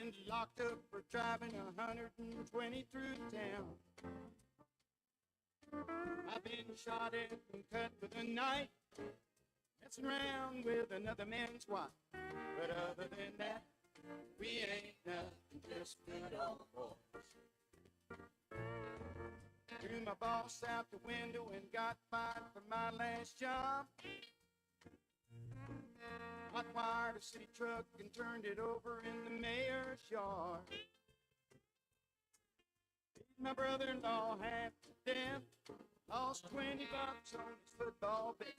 been locked up for driving 120 through town. I've been shot at and cut with a knife, messing around with another man's wife. But other than that, we ain't nothing, just good old boys. Threw my boss out the window and got fired from my last job. Hot-wired a city truck and turned it over in the mayor's yard. My brother-in-law half to death, lost $20 on his football bet.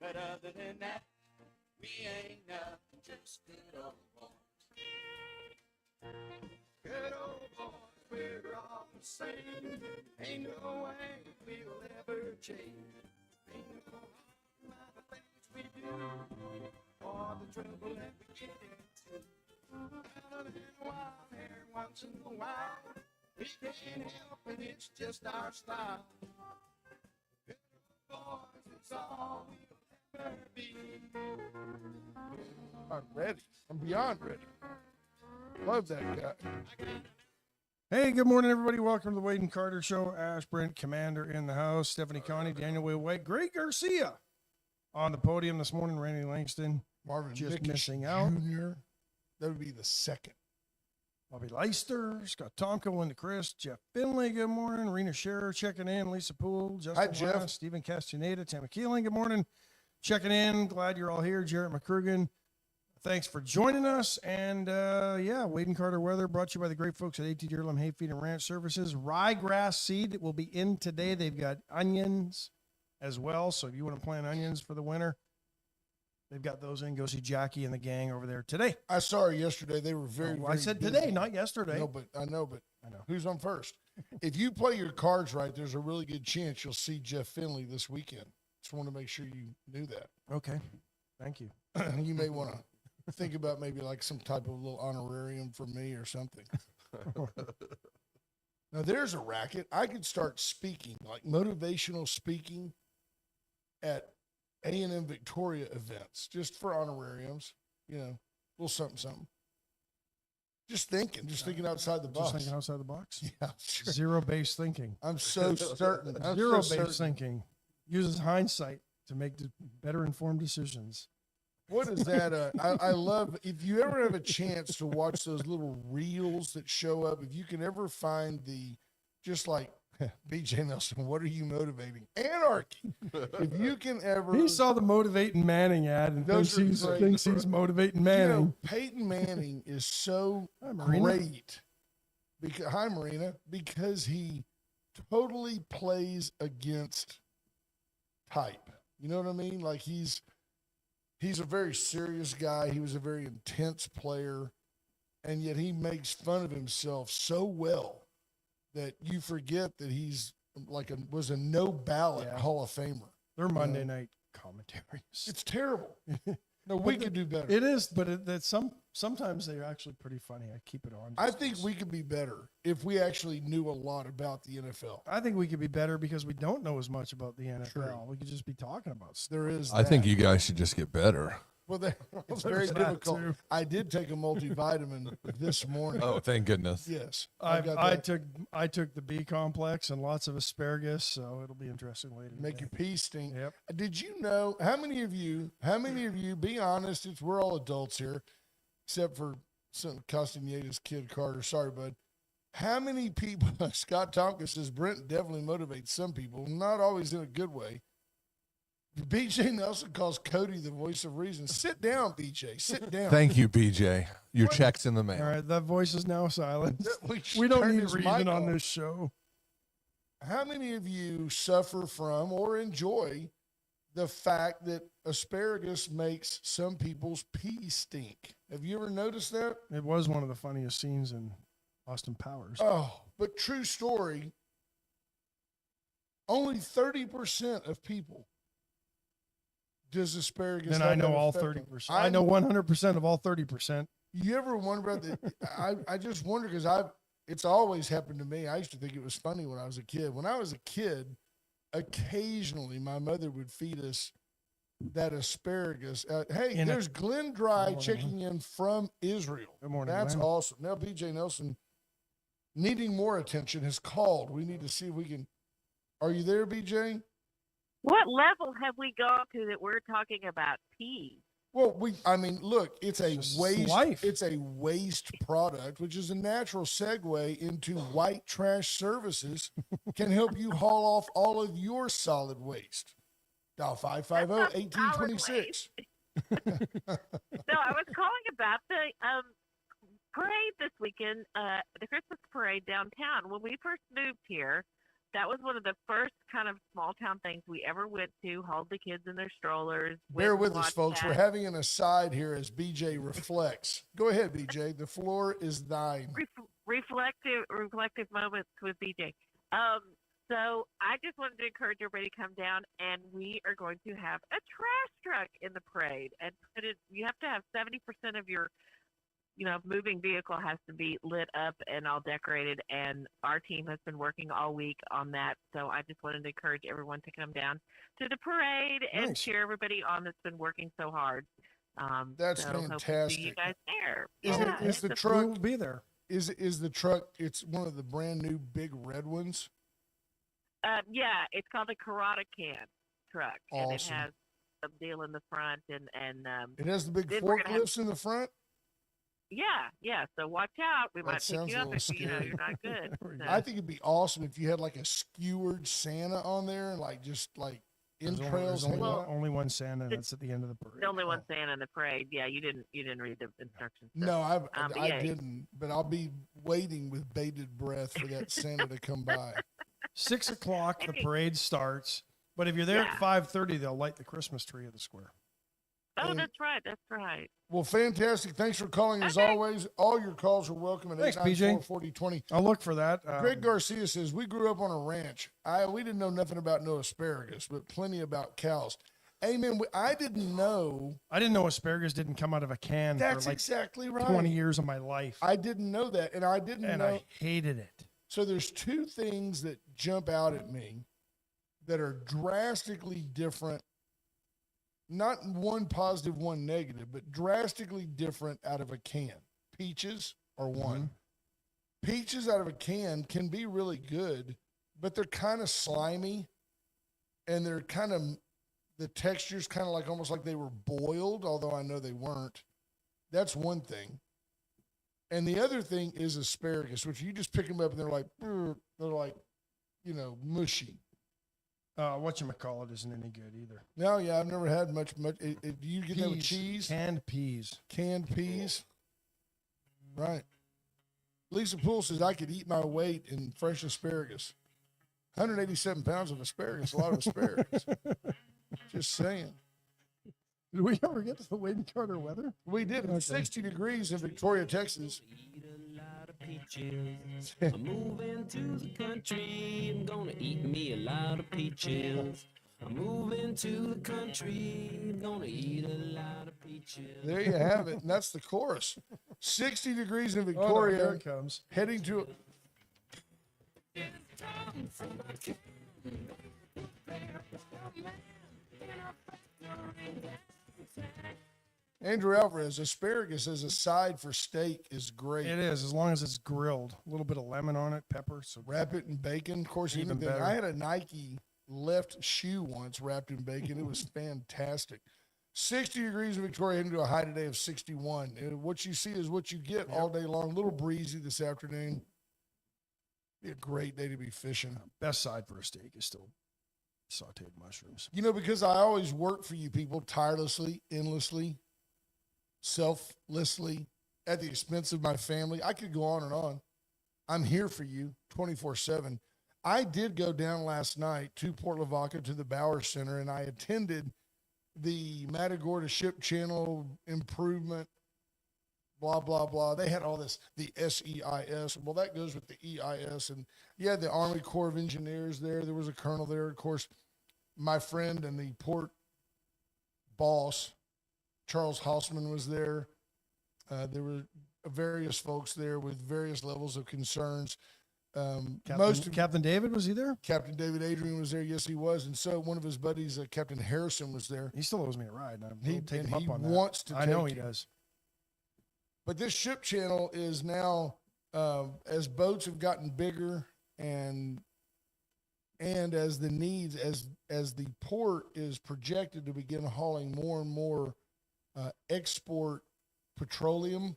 But other than that, we ain't nothing, just good old boys. Good old boys, we're all the same. Ain't no way we'll ever change. Ain't no harm by the things we do, or the trouble that we get into. Other than a wild hair once in a while, we can't help it, it's just our style. Good old boys, it's all we'll ever be. I'm ready. I'm beyond ready. Love that guy. Hey, good morning, everybody. Welcome to the Wade and Carter Show. Ash Brent, Commander in the house. Stephanie Connie, Daniel Will White, Greg Garcia on the podium this morning. Randy Langston Marvin just Mickey missing out. Jr. That would be the second. Bobby Leister, Scott Tomko, Linda Chris, Jeff Finley, good morning. Rena Scherer checking in. Lisa Poole, Justin Jeff. West, Stephen Castaneda, Tammy Keeling, good morning. Checking in. Glad you're all here. Jarrett McCrugan, thanks for joining us. And Wade and Carter weather brought to you by the great folks at AT Deerlam Hayfeed and Ranch Services. Ryegrass seed will be in today. They've got onions as well. So if you want to plant onions for the winter, they've got those in. Go see Jackie and the gang over there today. I saw her yesterday. They were very, I said busy. today, not yesterday. No, but I know. I know. Who's on first? If you play your cards right, there's a really good chance you'll see Jeff Finley this weekend. Just want to make sure you knew that. Okay. Thank you. You may want to think about maybe like some type of little honorarium for me or something. Now, there's a racket. I could start speaking, like motivational speaking at A&M Victoria events, just for honorariums, a little something. Just thinking outside the box. Just thinking outside the box? Yeah, sure. Zero-based thinking. I'm so certain. Zero-based thinking uses hindsight to make better informed decisions. What is that? I love, if you ever have a chance to watch those little reels that show up, if you can ever find just like BJ Nelson, what are you motivating? Anarchy. If you can ever. He saw the motivating Manning ad and thinks he's motivating Manning. Peyton Manning is so Marina. great. Hi, Marina. Because he totally plays against type. You know what I mean? Like he's a very serious guy. He was a very intense player, and yet he makes fun of himself so well that you forget that he's was a no ballot Hall of Famer. They're Monday night commentaries. It's terrible. No, we could do better. It is, but sometimes they're actually pretty funny. I keep it on. I think we could be better if we actually knew a lot about the NFL. I think we could be better because we don't know as much about the NFL. True. We could just be talking about stuff. There is. I think you guys should just get better. Well, it's very difficult. I did take a multivitamin this morning. Oh, thank goodness. Yes. I took the B complex and lots of asparagus, so it'll be interesting later. Make your pee stink. Yep. Did you know, how many of you, be honest, we're all adults here, except for some Castaneda's kid, Carter. Sorry, bud. How many people, Scott Tompkins says, Brent definitely motivates some people, not always in a good way. BJ Nelson calls Cody the voice of reason. Sit down, BJ. Sit down. Thank you, BJ. Your check's in the mail. All right, that voice is now silent. We don't turn need his reason mic on off. this show. How many of you suffer from or enjoy the fact that asparagus makes some people's pee stink? Have you ever noticed that? It was one of the funniest scenes in Austin Powers. Oh, but true story, only 30% of people does asparagus. Then have I know that all effect on? 30%. I know 100% of all 30%. You ever wonder about that? I just wonder because it's always happened to me. I used to think it was funny when I was a kid. When I was a kid, occasionally my mother would feed us that asparagus. Hey, In a- there's Glenn Dry morning, checking in from Israel. Good morning, That's Glenn. awesome. Now, BJ Nelson, needing more attention, has called. We need to see if we can. Are you there, BJ? What level have we gone to that we're talking about peas? Well, I mean, look, it's a Just waste. life. It's a waste product, which is a natural segue into white trash services. Can help you haul off all of your solid waste. Dial 550-1826. No, I was calling about the parade this weekend, the Christmas parade downtown. When we first moved here, that was one of the first kind of small town things we ever went to. Hauled the kids in their strollers. Bear went and with us, watched folks. that. We're having an aside here as BJ reflects. Go ahead, BJ. The floor is thine. reflective moments with BJ. So I just wanted to encourage everybody to come down, and we are going to have a trash truck in the parade. And you have to have 70% of your, moving vehicle has to be lit up and all decorated. And our team has been working all week on that. So I just wanted to encourage everyone to come down to the parade and Nice. cheer everybody on that's been working so hard. That's so hope to see fantastic. you guys there. Is it- Yeah, is the it's a- truck- We'll be there. Is the truck? It's one of the brand new big red ones. Yeah, it's called a Carrata Can truck, and it Awesome. has a deal in the front, and It has the big Then we're gonna have- forklifts in the front. yeah. So watch out. We That might pick sounds you a up little if scary. you're not good. So, I think it'd be awesome if you had like a skewered Santa on there, and like just like There's entrails. only, hanging one, out. only one Santa. That's at the end of the parade. the only one Santa in the parade. Yeah, you didn't read the instructions. So, No, I but yeah. didn't, but I'll be waiting with bated breath for that Santa to come by. 6 o'clock, the Hey. parade starts. But if you're there Yeah. at 5:30, they'll light the Christmas tree at the square. Oh, And- that's right. That's right. Well, fantastic. Thanks for calling as Okay. always. All your calls are welcome at Thanks, PJ. 894-4020. I'll look for that. Greg Garcia says, we grew up on a ranch. We didn't know nothing about no asparagus, but plenty about cows. Amen. I didn't know. I didn't know asparagus didn't come out of a can That's for like exactly right. 20 years of my life. I didn't know that. And I didn't And know. I hated it. So there's two things that jump out at me that are drastically different. Not one positive, one negative, but drastically different out of a can. Peaches are one. Peaches out of a can can be really good, but they're kind of slimy, and they're kind of, the texture's kind of like almost like they were boiled, although I know they weren't. That's one thing. And the other thing is asparagus, which you just pick them up and they're like, mushy. Whatchamacallit isn't any good either. No, yeah, I've never had much. Do you get that with cheese? Canned peas. Canned peas. Right. Lisa Poole says I could eat my weight in fresh asparagus. 187 pounds of asparagus, a lot of asparagus. Just saying. Did we ever get to the Wade and Carter weather? We did. It's 60 degrees in Victoria, Texas. I'm moving to the country. I'm gonna eat me a lot of peaches. I'm moving to the country. I'm gonna eat a lot of peaches. There you have it. And that's the chorus. 60 degrees in Oh, no, Victoria. here it comes. Heading to. Andrew Alvarez, asparagus as a side for steak is great. It is, as long as it's grilled. A little bit of lemon on it, pepper. So Wrap it in bacon. Of course, Even anything. better. I had a Nike left shoe once wrapped in bacon. It was fantastic. 60 degrees in Victoria, heading to a high today of 61. And what you see is what you get all day long. A little breezy this afternoon. Be a great day to be fishing. best side for a steak is still sauteed mushrooms. Because I always work for you people tirelessly, endlessly, selflessly, at the expense of my family. I could go on and on. I'm here for you 24/7. I did go down last night to Port Lavaca to the Bauer Center, and I attended the Matagorda Ship Channel improvement, blah, blah, blah. They had all this, the SEIS. Well, that goes with the EIS. And you had the Army Corps of Engineers there. There was a colonel there. Of course, my friend and the port boss, Charles Hausman, was there. There were various folks there with various levels of concerns. Captain David, was he there? Captain David Adrian was there. Yes, he was. And so one of his buddies, Captain Harrison, was there. He still owes me a ride. He take him up on that. wants to. I know he does. But this ship channel is now, as boats have gotten bigger and as the needs, as the port is projected to begin hauling more and more export petroleum,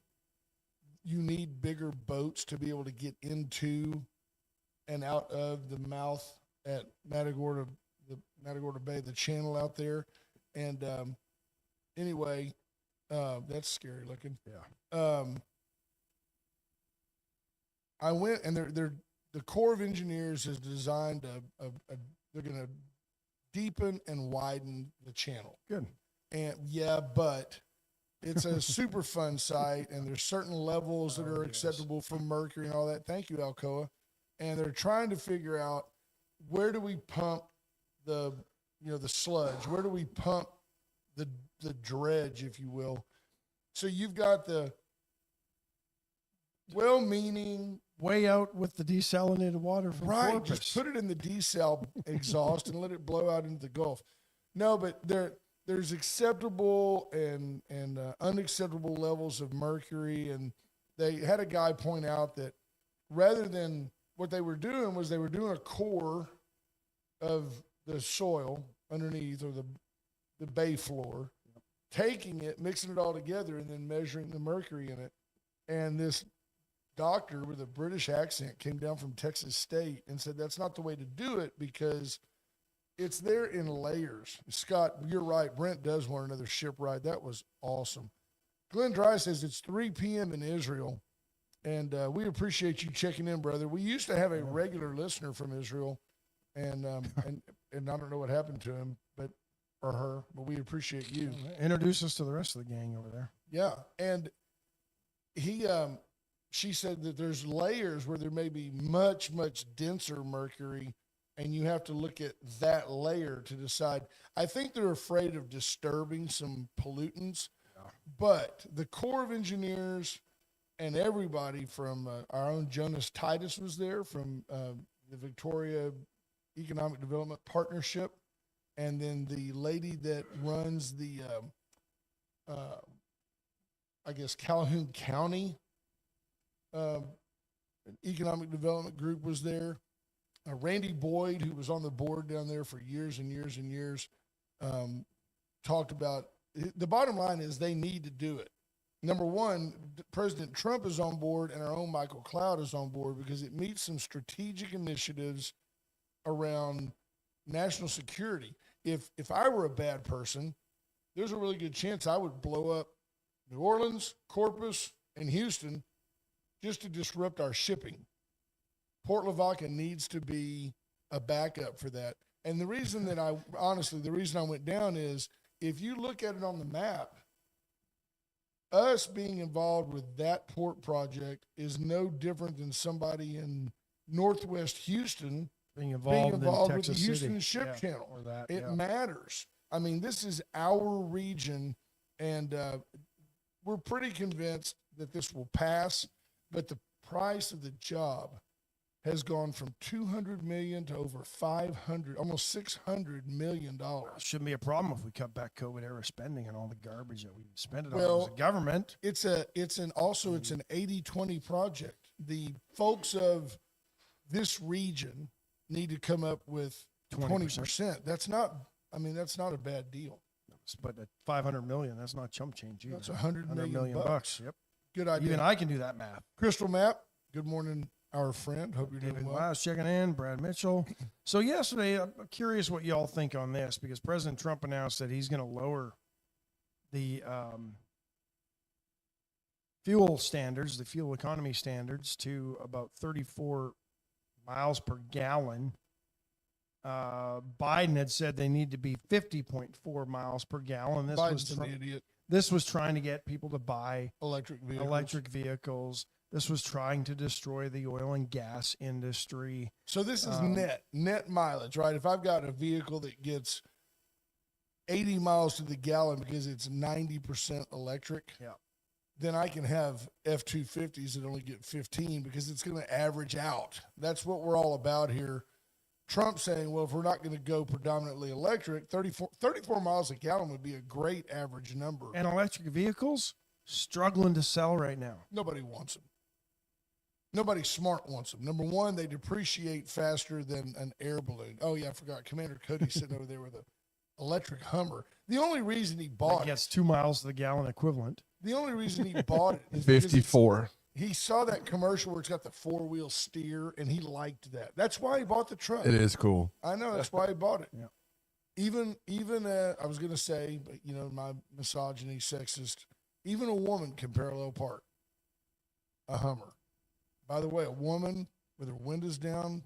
you need bigger boats to be able to get into and out of the mouth at Matagorda Bay, the channel out there. And anyway, that's scary looking. Yeah. I went, and the Corps of Engineers has designed they're going to deepen and widen the channel. Good. And but it's a super fun site, and there's certain levels that are acceptable for mercury and all that. Thank you, Alcoa. And they're trying to figure out, where do we pump the sludge? Where do we pump the dredge, if you will? So you've got the well-meaning, way out with the desalinated water from right, Corpus. just put it in the desal exhaust and let it blow out into the Gulf. No, but there's acceptable and unacceptable levels of mercury, and they had a guy point out that rather than, what they were doing was they were doing a core of the soil underneath, or the bay floor, taking it, mixing it all together, and then measuring the mercury in it. And this doctor with a British accent came down from Texas State and said that's not the way to do it, because it's there in layers. Scott, you're right. Brent does want another ship ride. That was awesome. Glenn Dry says it's 3 p.m. in Israel, and we appreciate you checking in, brother. We used to have a regular listener from Israel, and I don't know what happened to him, or her, but we appreciate you. Introduce us to the rest of the gang over there. Yeah, and she said that there's layers where there may be much, much denser mercury, and you have to look at that layer to decide. I think they're afraid of disturbing some pollutants, but the Corps of Engineers and everybody from our own Jonas Titus was there from the Victoria Economic Development Partnership, and then the lady that runs the, Calhoun County Economic Development Group was there. Randy Boyd, who was on the board down there for years and years and years, talked about, the bottom line is they need to do it. Number one, President Trump is on board, and our own Michael Cloud is on board, because it meets some strategic initiatives around national security. If I were a bad person, there's a really good chance I would blow up New Orleans, Corpus, and Houston just to disrupt our shipping. Port Lavaca needs to be a backup for that. And the reason that I went down is, if you look at it on the map, us being involved with that port project is no different than somebody in Northwest Houston being involved with the Houston Ship Channel. Or that, it matters. I mean, this is our region, and we're pretty convinced that this will pass, but the price of the job has gone from $200 million to over $500, almost $600 million. Shouldn't be a problem if we cut back COVID era spending and all the garbage that we spend it on as a government. It's an 80-20 project. The folks of this region need to come up with 20%. That's not a bad deal. But at $500 million, that's not chump change either. That's $100 million bucks. Yep. Good idea. Even I can do that math. Crystal Map, good morning, our friend. Hope you're doing well. Miles checking in, Brad Mitchell. So yesterday, I'm curious what y'all think on this, because President Trump announced that he's going to lower the fuel standards, the fuel economy standards, to about 34 miles per gallon. Biden had said they need to be 50.4 miles per gallon. Biden's an idiot. This was trying to get people to buy electric vehicles. This was trying to destroy the oil and gas industry. So this is net mileage, right? If I've got a vehicle that gets 80 miles to the gallon because it's 90% electric, then I can have F-250s that only get 15 because it's going to average out. That's what we're all about here. Trump saying, well, if we're not going to go predominantly electric, 34 miles a gallon would be a great average number. And electric vehicles struggling to sell right now. Nobody wants them. Nobody smart wants them. Number one, they depreciate faster than an air balloon. Oh, yeah, I forgot. Commander Cody's sitting over there with an electric Hummer. The only reason he bought It gets 2 miles to the gallon equivalent. The only reason he bought it is because 54. he saw that commercial where it's got the four-wheel steer, and he liked that. That's why he bought the truck. It is cool. I know. That's why he bought it. Yeah. Even I was going to say, but, you know, my misogyny, sexist, even a woman can parallel park a Hummer. By the way, a woman with her windows down,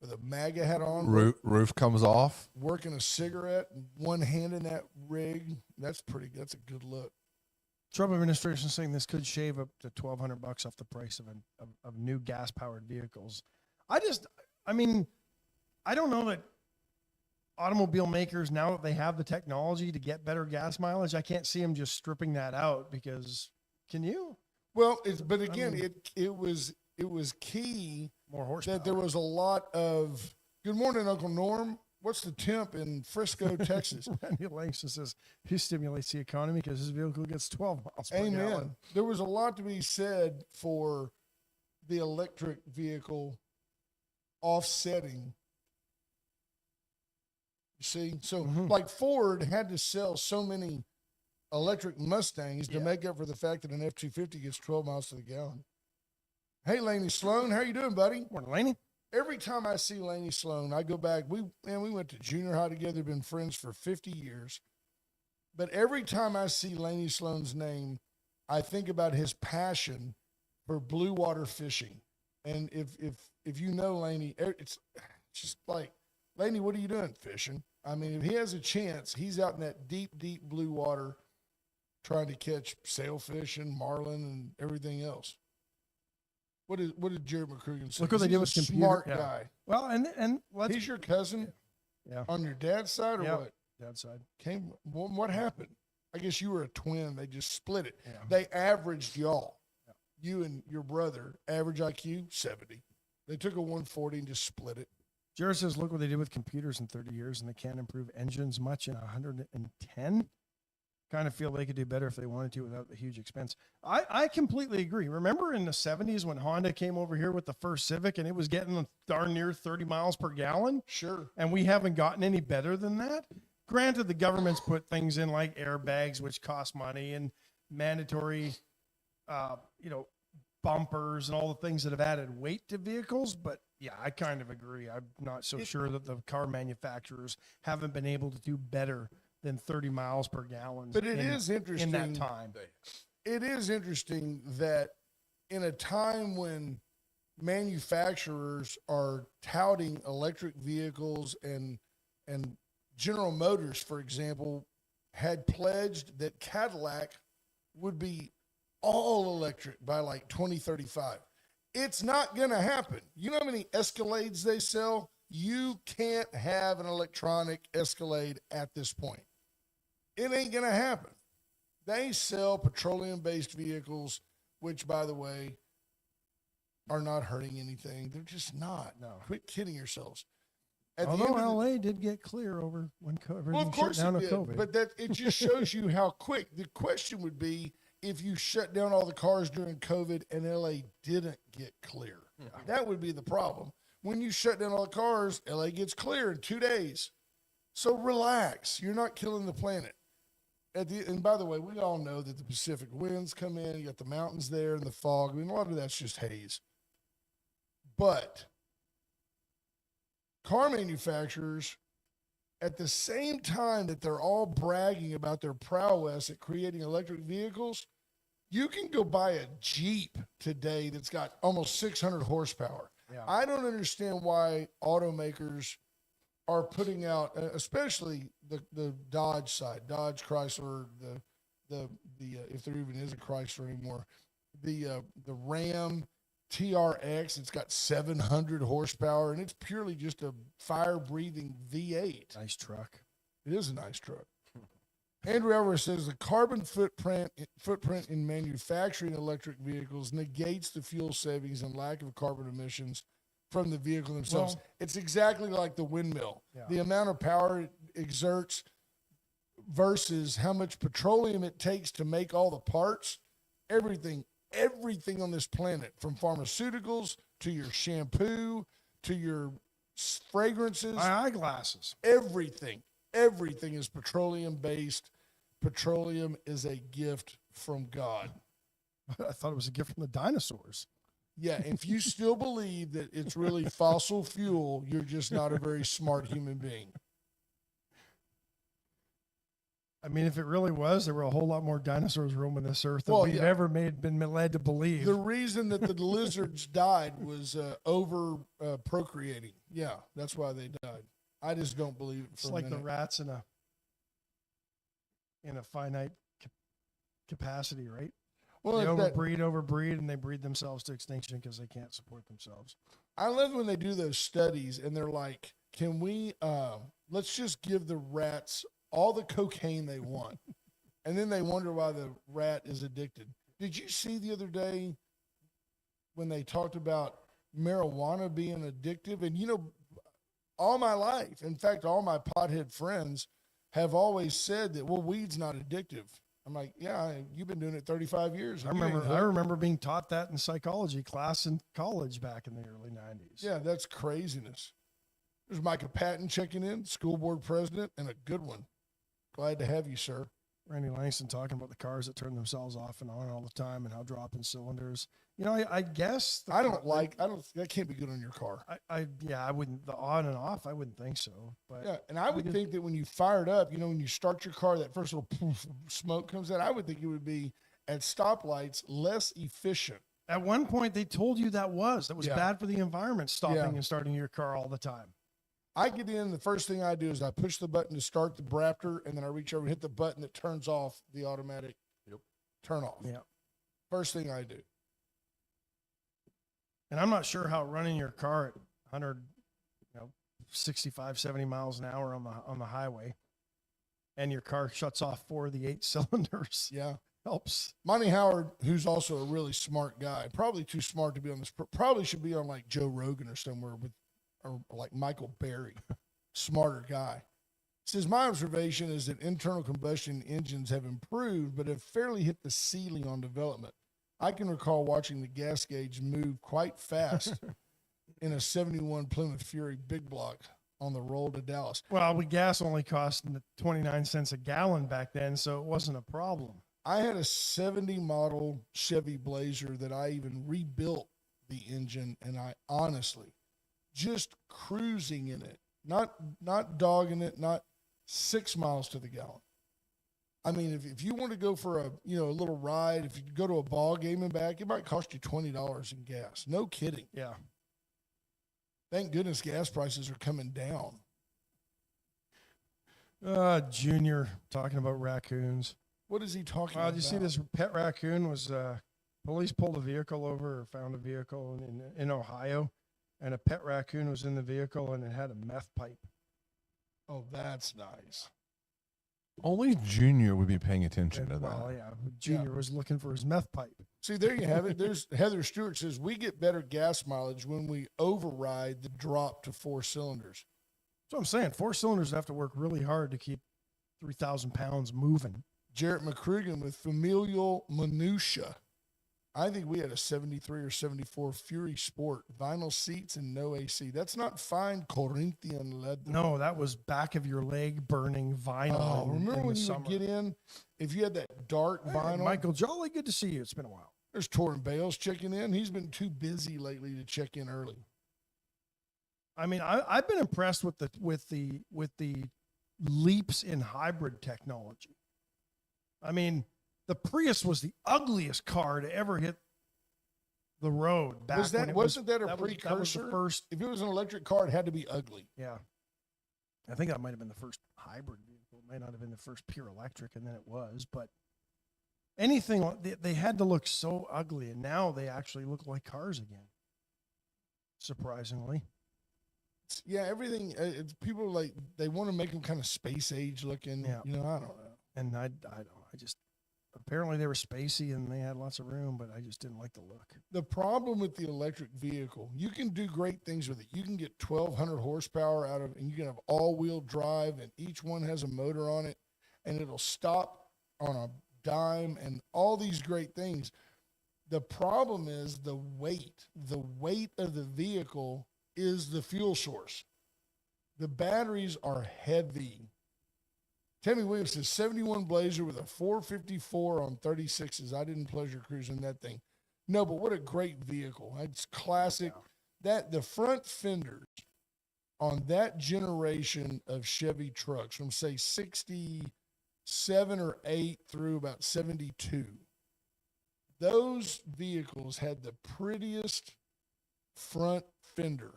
with a MAGA hat on, Roof comes off. working a cigarette, one hand in that rig, that's a good look. Trump administration saying this could shave up to $1,200 off the price of new gas-powered vehicles. I don't know that automobile makers, now that they have the technology to get better gas mileage, I can't see them just stripping that out because, can you? Well, but again, it was key More horsepower. that there was a lot of. Good morning, Uncle Norm. What's the temp in Frisco, Texas? Randy Langston says he stimulates the economy because his vehicle gets 12 miles per Amen. gallon. There was a lot to be said for the electric vehicle offsetting. You see, so like Ford had to sell so many electric Mustangs to make up for the fact that an F-250 gets 12 miles to the gallon. Hey, Laney Sloan, how you doing, buddy? Morning, Laney. Every time I see Laney Sloan, I go back. We went to junior high together, been friends for 50 years. But every time I see Laney Sloan's name, I think about his passion for blue water fishing. And if you know Laney, it's just like, Laney, what are you doing? Fishing. I mean, if he has a chance, he's out in that deep, deep blue water trying to catch sailfish and marlin and everything else. What did Jared McCrugan say? Look what they He's did with a computer. smart Yeah. guy. Well, and let's. He's your cousin Yeah. on your dad's side or Yeah. what? Dad's side. What happened? I guess you were a twin. They just split it. Yeah. They averaged y'all. You and your brother, average IQ, 70. They took a 140 and just split it. Jared says, look what they did with computers in 30 years, and they can't improve engines much in 110. Kind of feel they could do better if they wanted to without the huge expense. I completely agree. Remember in the 70s when Honda came over here with the first Civic and it was getting darn near 30 miles per gallon? Sure. And we haven't gotten any better than that? Granted, the government's put things in like airbags, which cost money, and mandatory, bumpers and all the things that have added weight to vehicles. But yeah, I kind of agree. I'm not so sure that the car manufacturers haven't been able to do better than 30 miles per gallon. But it is interesting in that time. It is interesting that in a time when manufacturers are touting electric vehicles and General Motors, for example, had pledged that Cadillac would be all electric by like 2035. It's not going to happen. You know how many Escalades they sell? You can't have an electronic Escalade at this point. It ain't going to happen. They sell petroleum-based vehicles, which, by the way, are not hurting anything. They're just not. No. Quit kidding yourselves. Although LA did get clear over when COVID, Well, of course shut down it with did, COVID. but it just shows you how quick. The question would be if you shut down all the cars during COVID and LA didn't get clear. That would be the problem. When you shut down all the cars, LA gets clear in 2 days. So relax. You're not killing the planet. And by the way, we all know that the Pacific winds come in. You got the mountains there and the fog. I mean, a lot of that's just haze. But car manufacturers, at the same time that they're all bragging about their prowess at creating electric vehicles, you can go buy a Jeep today that's got almost 600 horsepower. Yeah. I don't understand why automakers are putting out, especially the Dodge side, Dodge, Chrysler, the if there even is a Chrysler anymore, the Ram TRX. It's got 700 horsepower, and it's purely just a fire-breathing V8. Nice truck. It is a nice truck. Andrew Alvarez says the carbon footprint in manufacturing electric vehicles negates the fuel savings and lack of carbon emissions from the vehicle themselves. Well, it's exactly like the windmill. Yeah. The amount of power it exerts versus how much petroleum it takes to make all the parts, everything on this planet, from pharmaceuticals to your shampoo to your fragrances, My eyeglasses. everything is petroleum based. Petroleum is a gift from God. I thought it was a gift from the dinosaurs. Yeah, if you still believe that it's really fossil fuel, you're just not a very smart human being. I mean, if it really was, there were a whole lot more dinosaurs roaming this earth than Well, we've yeah. ever been led to believe. The reason that the lizards died was over procreating. Yeah, that's why they died. I just don't believe it It's for a like the minute. rats in a finite capacity, right? Well, They that- overbreed, and they breed themselves to extinction because they can't support themselves. I love when they do those studies and they're like, can we, let's just give the rats all the cocaine they want. And then they wonder why the rat is addicted. Did you see the other day when they talked about marijuana being addictive? And, you know, all my life, in fact, all my pothead friends have always said that, well, weed's not addictive. I'm like, yeah, you've been doing it 35 years. I and you ain't remember. I hooked." remember being taught that in psychology class in college back in the early '90s. Yeah, that's craziness. There's Micah Patton checking in, school board president, and a good one. Glad to have you, sir. Randy Langston talking about the cars that turn themselves off and on all the time and how dropping cylinders. You know, I guess that can't be good on your car. I wouldn't, the on and off, I wouldn't think so. But Yeah, and I would think that when you fire it up, you know, when you start your car, that first little poof of smoke comes out. I would think it would be at stoplights less efficient. at one point they told you that was Yeah. bad for the environment, stopping Yeah. and starting your car all the time. I get in, the first thing I do is I push the button to start the Raptor, and then I reach over and hit the button that turns off the automatic turn off. Yeah. First thing I do. And I'm not sure how running your car at 100, 65, 70 miles an hour on the highway, and your car shuts off 4 of the 8 cylinders Yeah. helps. Monty Howard, who's also a really smart guy, probably too smart to be on this, probably should be on like Joe Rogan or somewhere or like Michael Berry, smarter guy. Says, my observation is that internal combustion engines have improved, but have fairly hit the ceiling on development. I can recall watching the gas gauge move quite fast in a 71 Plymouth Fury big block on the roll to Dallas. Well, gas only cost 29 cents a gallon back then, so it wasn't a problem. I had a 70 model Chevy Blazer that I even rebuilt the engine, and I honestly just cruising in it, not dogging it, not 6 miles to the gallon. I mean, if you want to go for a little ride, if you go to a ball game and back, it might cost you $20 in gas. No kidding. Yeah. Thank goodness gas prices are coming down. Junior talking about raccoons. What is he talking Well, about? did you see this pet raccoon was police pulled a vehicle over or found a vehicle in Ohio, and a pet raccoon was in the vehicle and it had a meth pipe. Oh, that's nice. Only Junior would be paying attention to that. Well, yeah, Junior was looking for his meth pipe. See, there you have it. There's Heather Stewart says we get better gas mileage when we override the drop to 4 cylinders. So I'm saying 4 cylinders have to work really hard to keep 3,000 pounds moving. Jarrett McCrugan with familial minutia. I think we had a 73 or 74 Fury Sport, vinyl seats and no AC. That's not fine Corinthian leather. No, that was back of your leg burning vinyl. Oh, remember in when the you summer. would get in, if you had that dark Hey, vinyl? Michael Jolly, good to see you. It's been a while. There's Torrin Bales checking in. He's been too busy lately to check in early. I mean, I've been impressed with the leaps in hybrid technology. I mean, the Prius was the ugliest car to ever hit the road. Back when it Wasn't that a that was the precursor? first, If it was an electric car, it had to be ugly. yeah. I think that might have been the first hybrid vehicle. It might not have been the first pure electric, and then it was. But anything they had to look so ugly, and now they actually look like cars again. Surprisingly. Yeah, everything. It's people like they want to make them kind of space age looking. Yeah. I don't know. And I don't know. I just, apparently they were spacey and they had lots of room, but I just didn't like the look. The problem with the electric vehicle, you can do great things with it. You can get 1,200 horsepower out of it, and you can have all-wheel drive, and each one has a motor on it, and it'll stop on a dime and all these great things. The problem is the weight. The weight of the vehicle is the fuel source. The batteries are heavy. Tammy Williams says 71 Blazer with a 454 on 36s. I didn't pleasure cruising that thing. No, but what a great vehicle. It's classic. That the front fenders on that generation of Chevy trucks from say 67 or 8 through about 72. Those vehicles had the prettiest front fender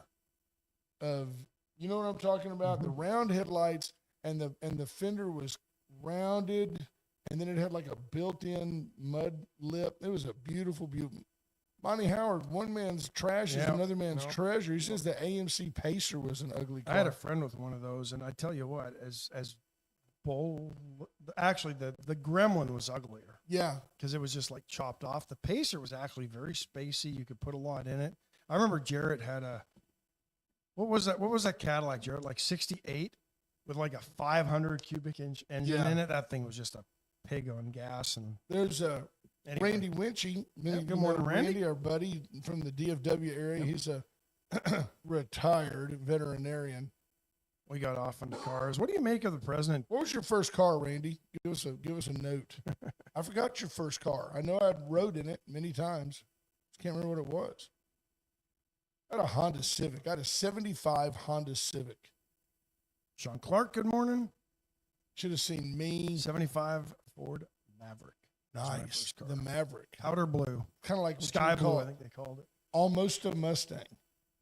of, you know what I'm talking about? The round headlights. And the fender was rounded, and then it had like a built-in mud lip. It was a beautiful, beautiful. Bonnie Howard, one man's trash is another man's treasure. He says the AMC Pacer was an ugly car. I had a friend with one of those, and I tell you what, actually the Gremlin was uglier. Yeah, because it was just like chopped off. The Pacer was actually very spacey. You could put a lot in it. I remember Jarrett had what was that Cadillac, Jarrett? Like 68. With like a 500 cubic inch engine in it. That thing was just a pig on gas. And there's Randy Winchy. Good morning, Randy. Our buddy from the DFW area. He's a retired veterinarian. We got off into cars. What do you make of the president? What was your first car, Randy? Give us a note. I forgot your first car. I know I rode in it many times. Just can't remember what it was. I had a Honda Civic. I had a 75 Honda Civic. Sean Clark, good morning. Should have seen me. 75 Ford Maverick. Nice. The Maverick. Powder blue. Kind of like sky blue, I think they called it. Almost a Mustang.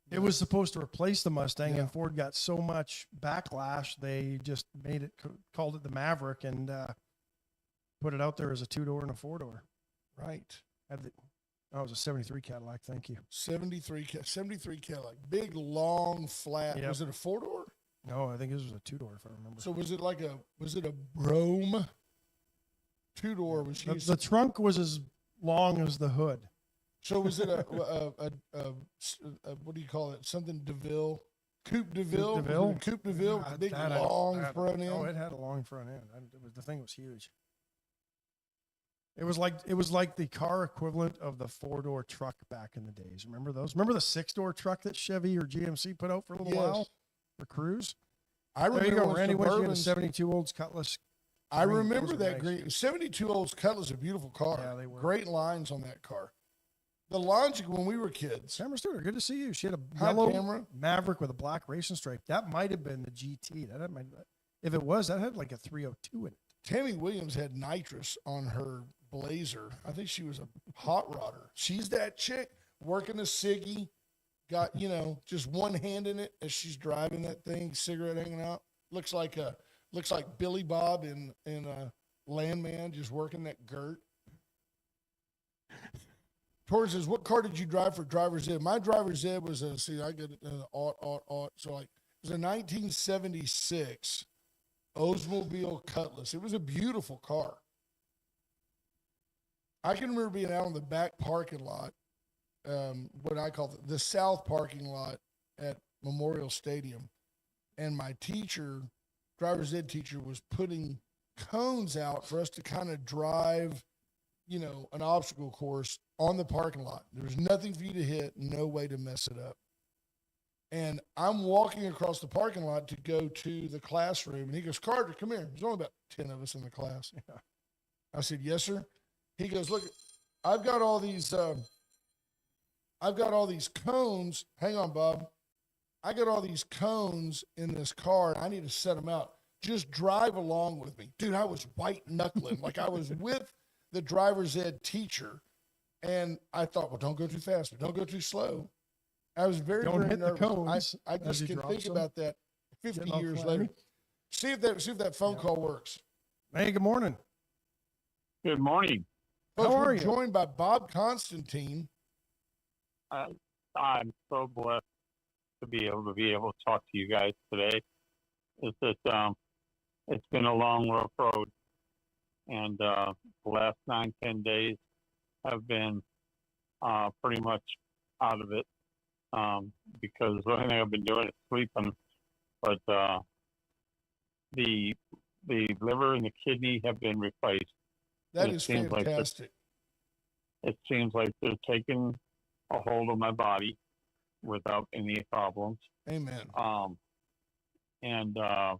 It was supposed to replace the Mustang, and Ford got so much backlash, they just called it the Maverick, and put it out there as a 2-door and a 4-door. Right. It was a 73 Cadillac, thank you. 73 Cadillac. Big, long, flat. Yep. Was it a 4-door? No, I think this was a 2-door, if I remember. So was it a Brome 2-door? The trunk was as long as the hood. So was it a what do you call it? Something DeVille? Coupe DeVille? Coupe DeVille with a big long front end? Oh, it had a long front end. The thing was huge. It was like the car equivalent of the 4-door truck back in the days. Remember those? Remember the 6-door truck that Chevy or GMC put out for a little while? For Cruise. I remember. There you go, Randy. Went to 72 Olds Cutlass. I remember that green 72 Olds Cutlass, a beautiful car. Yeah, they were great lines on that car. The Logic when we were kids. Tamara Stewart, good to see you. She had a yellow Maverick with a black racing stripe. That might have been the GT. If it was, that had like a 302 in it. Tammy Williams had nitrous on her Blazer. I think she was a hot rodder. She's that chick working a ciggy. Got, just one hand in it as she's driving that thing, cigarette hanging out. Looks like Billy Bob in Landman, just working that girt. Torrance says, what car did you drive for driver's ed? My driver's ed was I got an aught. So it was a 1976 Oldsmobile Cutlass. It was a beautiful car. I can remember being out on the back parking lot. What I call the South parking lot at Memorial Stadium. And my driver's ed teacher, was putting cones out for us to kind of drive, an obstacle course on the parking lot. There was nothing for you to hit, no way to mess it up. And I'm walking across the parking lot to go to the classroom. And he goes, Carter, come here. There's only about 10 of us in the class. Yeah. I said, yes, sir. He goes, look, I've got all these cones. Hang on, Bob. I got all these cones in this car, and I need to set them out. Just drive along with me. Dude, I was white knuckling. Like I was with the driver's ed teacher, and I thought, well, don't go too fast, but don't go too slow. I was very, don't very hit nervous. The cones I just can think about that 50 years later. See if that phone call works. Hey, good morning. Good morning. Folks, How are we're you? joined by Bob Constantine. I'm so blessed to be able to talk to you guys today. It's been a long rough road, and the last 9, 10 days have been pretty much out of it because the only thing I've been doing is sleeping. But the liver and the kidney have been replaced. That It is seems like fantastic. It seems like they're taking a hold of my body without any problems. Amen. And I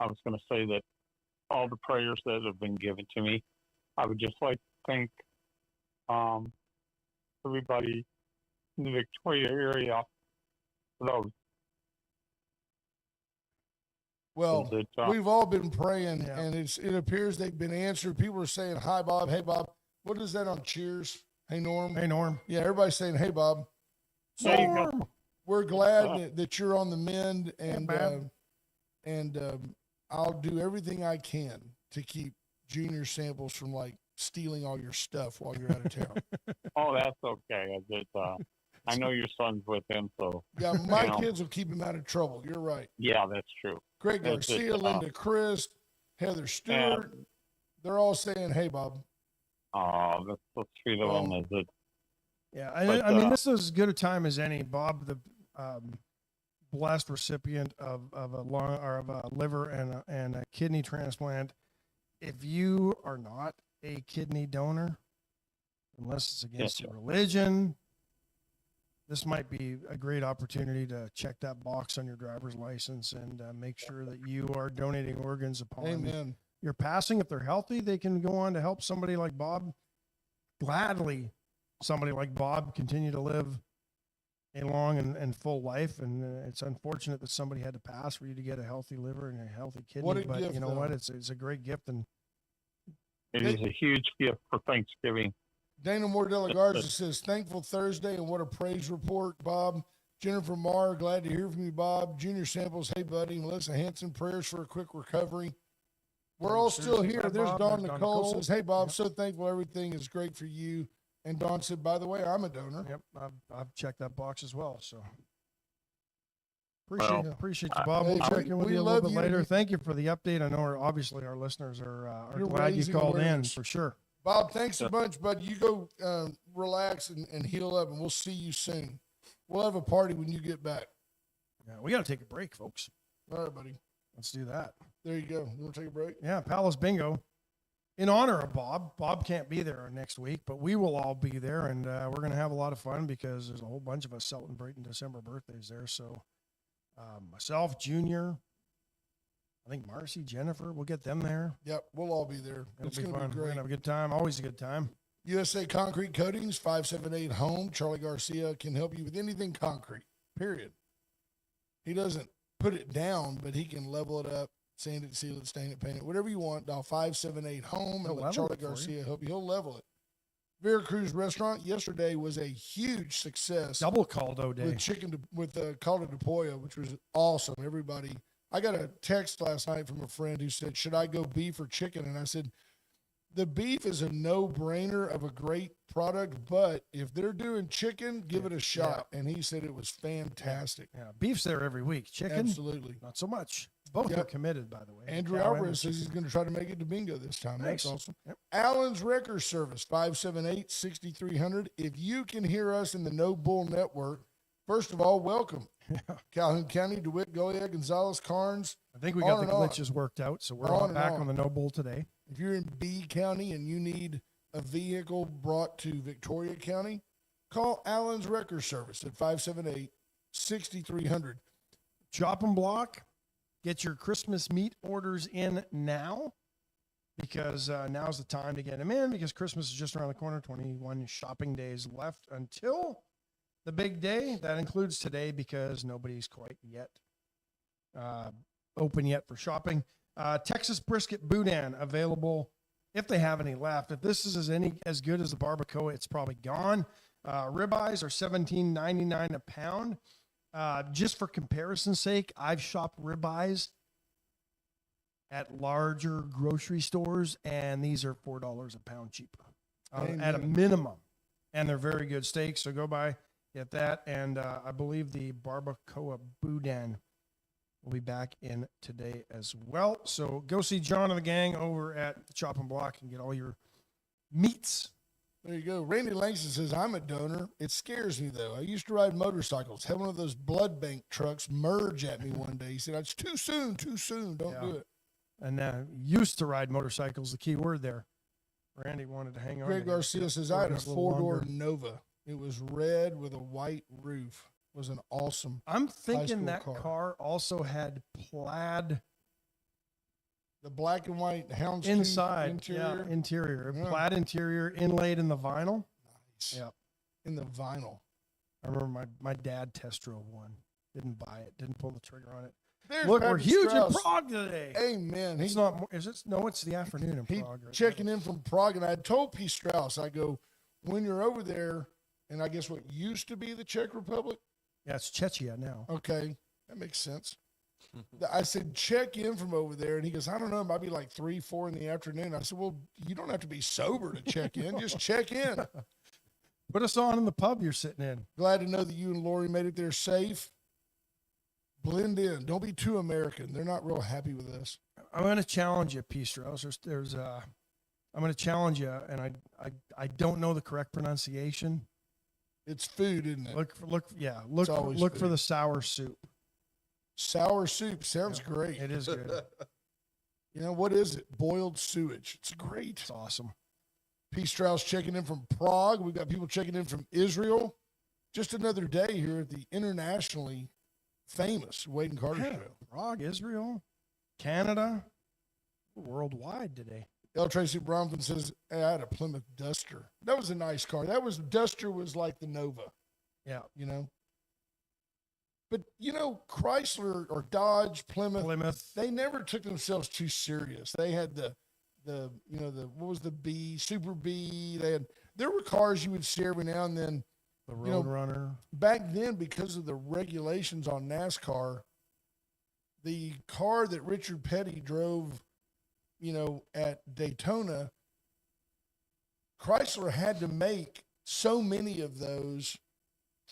was going to say that all the prayers that have been given to me, I would just like to thank everybody in the Victoria area for those. Well, we've all been praying, Yeah. and it appears they've been answered. People are saying, "Hi, Bob. Hey, Bob." What is that on Cheers? Hey, Norm. Hey, Norm. Yeah, everybody's saying, "Hey, Bob." So There you go. we're glad that you're on the mend, Bab. and I'll do everything I can to keep Junior Samples from like stealing all your stuff while you're out of town. Oh, that's okay. I know your son's with him, so Yeah, my you know. kids will keep him out of trouble. You're right. Yeah, that's true. Greg That's it. Garcia, Linda Christ, Heather Stewart, they're all saying, "Hey, Bob." Oh, that's so sweet of them. Is it? Yeah, But, I mean, this is as good a time as any. Bob, the blessed recipient of a liver and a kidney transplant. If you are not a kidney donor, unless it's against Yes, your religion, this might be a great opportunity to check that box on your driver's license and make sure that you are donating organs upon Amen. your passing. If they're healthy, they can go on to help somebody like Bob. Gladly, somebody like Bob continue to live a long and full life. And it's unfortunate that somebody had to pass for you to get a healthy liver and a healthy kidney. What a but gift, you know though. what? It's a great gift. And It is a huge gift for Thanksgiving. Dana Moore de la Garza says, "Thankful Thursday and what a praise report, Bob." Jennifer Marr, glad to hear from you, Bob. Junior Samples, hey, buddy. Melissa Hanson, prayers for a quick recovery. We're all still Seriously, here. bye, There's Bob. Dawn There's Dawn Nicole Nicole. says, "Hey, Bob, Yep. so thankful everything is great for you." And Dawn said, "By the way, I'm a donor." yep, I've checked that box as well. So Well, appreciate you, Bob. Hey, We'll check in with we you a little love bit you. later. Thank you for the update. I know obviously our listeners are You're glad you raising called awareness. in for sure. Bob, thanks a bunch, bud. You go relax and heal up, and we'll see you soon. We'll have a party when you get back. Yeah, we got to take a break, folks. All right, buddy. Let's do that. There you go. You want to take a break? Yeah, Palace Bingo. In honor of Bob. Bob can't be there next week, but we will all be there, and we're going to have a lot of fun because there's a whole bunch of us celebrating December birthdays there. So myself, Junior, I think Marcy, Jennifer, we'll get them there. Yep, we'll all be there. It'll It's be going to fun. be We're great. going to have a good time. Always a good time. USA Concrete Coatings, 578-HOME. Charlie Garcia can help you with anything concrete, period. He doesn't put it down, but he can level it up, sand it, seal it, stain it, paint it, whatever you want. Dial 578-HOME He'll and let level Charlie it for you. Garcia help you. He'll level it. Veracruz Restaurant yesterday was a huge success. Double Caldo Day. With caldo de pollo, which was awesome. Everybody, I got a text last night from a friend who said, "Should I go beef or chicken?" And I said, the beef is a no-brainer of a great product, but if they're doing chicken, give it a shot. And he said it was fantastic. Yeah, beef's there every week. Chicken, Absolutely. not so much. Both Yep. are committed, by the way. Andrew Cow and Alvarez the says he's going to try to make it to bingo this time. Nice. That's awesome. Yep. Allen's Wrecker Service, 578-6300. If you can hear us in the No Bull Network, first of all, welcome. Calhoun County, DeWitt, Goliad, Gonzales, Carnes. I think we On got the and on. glitches worked out, so we're On all and back on. on the No Bull today. If you're in B County and you need a vehicle brought to Victoria County, call Allen's Wrecker Service at 578-6300. Chop and block. Get your Christmas meat orders in now because now's the time to get them in because Christmas is just around the corner. 21 shopping days left until the big day. That includes today because nobody's quite yet open yet for shopping. Texas brisket boudin available if they have any left. If this is as good as the barbacoa, it's probably gone. Ribeyes are $17.99 a pound. Just for comparison's sake, I've shopped ribeyes at larger grocery stores, and these are $4 a pound cheaper at a minimum. And they're very good steaks, so go by, get that. And I believe the barbacoa boudin will be back in today as well. So go see John and the gang over at the Chopping Block and get all your meats. There you go. Randy Langston says, I'm a donor. It scares me, though. I used to ride motorcycles. Had one of those blood bank trucks merge at me one day. He said, it's too soon. Don't do it. And used to ride motorcycles, the key word there. Randy wanted to hang on. Greg Garcia says, I had a four-door Nova. It was red with a white roof. It was an awesome I'm high thinking school that car also had plaid the black and white houndstooth inside. interior. Yeah, interior. Yeah. Plaid interior inlaid in the vinyl. Nice. Yeah. In the vinyl. I remember my dad test drove one. Didn't buy it. Didn't pull the trigger on it. There's Look, we're Patrick huge Strauss. in Prague today. Amen. It's not. Is it? No, it's the afternoon in He Prague. Right checking now. in from Prague, and I told P. Strauss, I go, when you're over there, and I guess what used to be the Czech Republic. Yeah, it's Czechia now. Okay, that makes sense. I said, check in from over there, and he goes, I don't know, it might be like 3, 4 in the afternoon. I said, well, you don't have to be sober to check in. Just check in. Put us on in the pub you're sitting in. Glad to know that you and Lori made it there safe. Blend in. Don't be too American. They're not real happy with us. I'm going to challenge you, P. Strauss. I'm going to challenge you, and I don't know the correct pronunciation. It's food, isn't it? Look always for food. the sour soup. Sour soup sounds great. It is good. You know, what is it? Boiled sewage. It's great. It's awesome. P. Strauss checking in from Prague. We've got people checking in from Israel. Just another day here at the internationally famous Wade and Carter Yeah. show. Prague, Israel, Canada, worldwide today. L. Tracy Bromford says, hey, I had a Plymouth Duster. That was a nice car. Duster was like the Nova, Yeah. you know. But, you know, Chrysler or Dodge, Plymouth, they never took themselves too serious. They had what was the B, Super B. There were cars you would see every now and then. The Roadrunner. Back then, because of the regulations on NASCAR, the car that Richard Petty drove, at Daytona, Chrysler had to make so many of those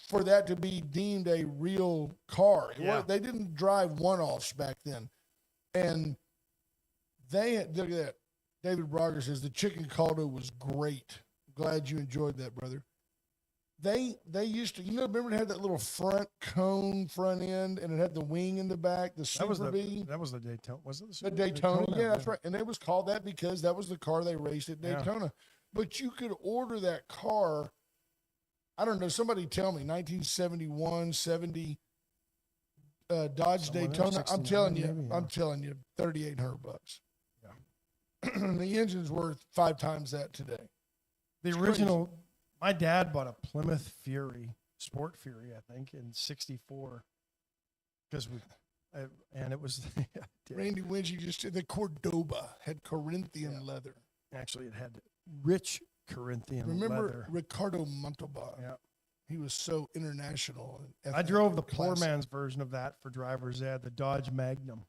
for that to be deemed a real car. They didn't drive one-offs back then. And look at that. David Brager says, the chicken caldo was great. Glad you enjoyed that, brother. They used to, remember it had that little front end, and it had the wing in the back, the Super B? That was the Daytona. Was it the Daytona? Yeah, that's right. And it was called that because that was the car they raced at Daytona. Yeah. But you could order that car, I don't know, somebody tell me, 1971, 70 Dodge Daytona. I'm telling you, $3,800. Yeah. The engine's worth 5 times that today. The original, crazy. My dad bought a Plymouth Fury, Sport Fury, I think, in '64. And it was Randy Wingy just said the Cordoba had Corinthian leather. Actually, it had rich Corinthian leather. Remember Ricardo Montalban? Yeah. He was so international. And I drove the poor man's version of that for driver's ed, the Dodge Magnum,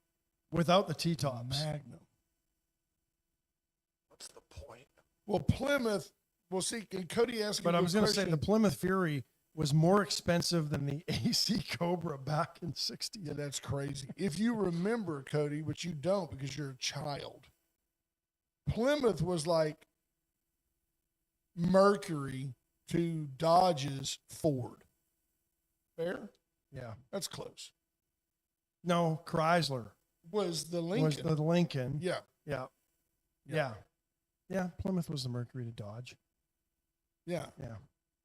without the T-tops. Magnum. What's the point? Well, Plymouth, see, and Cody asked me. But I was going to say the Plymouth Fury was more expensive than the AC Cobra back in '60. Yeah, that's crazy. If you remember, Cody, which you don't because you're a child, Plymouth was like Mercury to Dodge's Ford. Fair? Yeah. That's close. No, Chrysler. Was the Lincoln. Was the Lincoln. Yeah. Yeah. Yeah. Yeah. Plymouth was the Mercury to Dodge. Yeah. Yeah.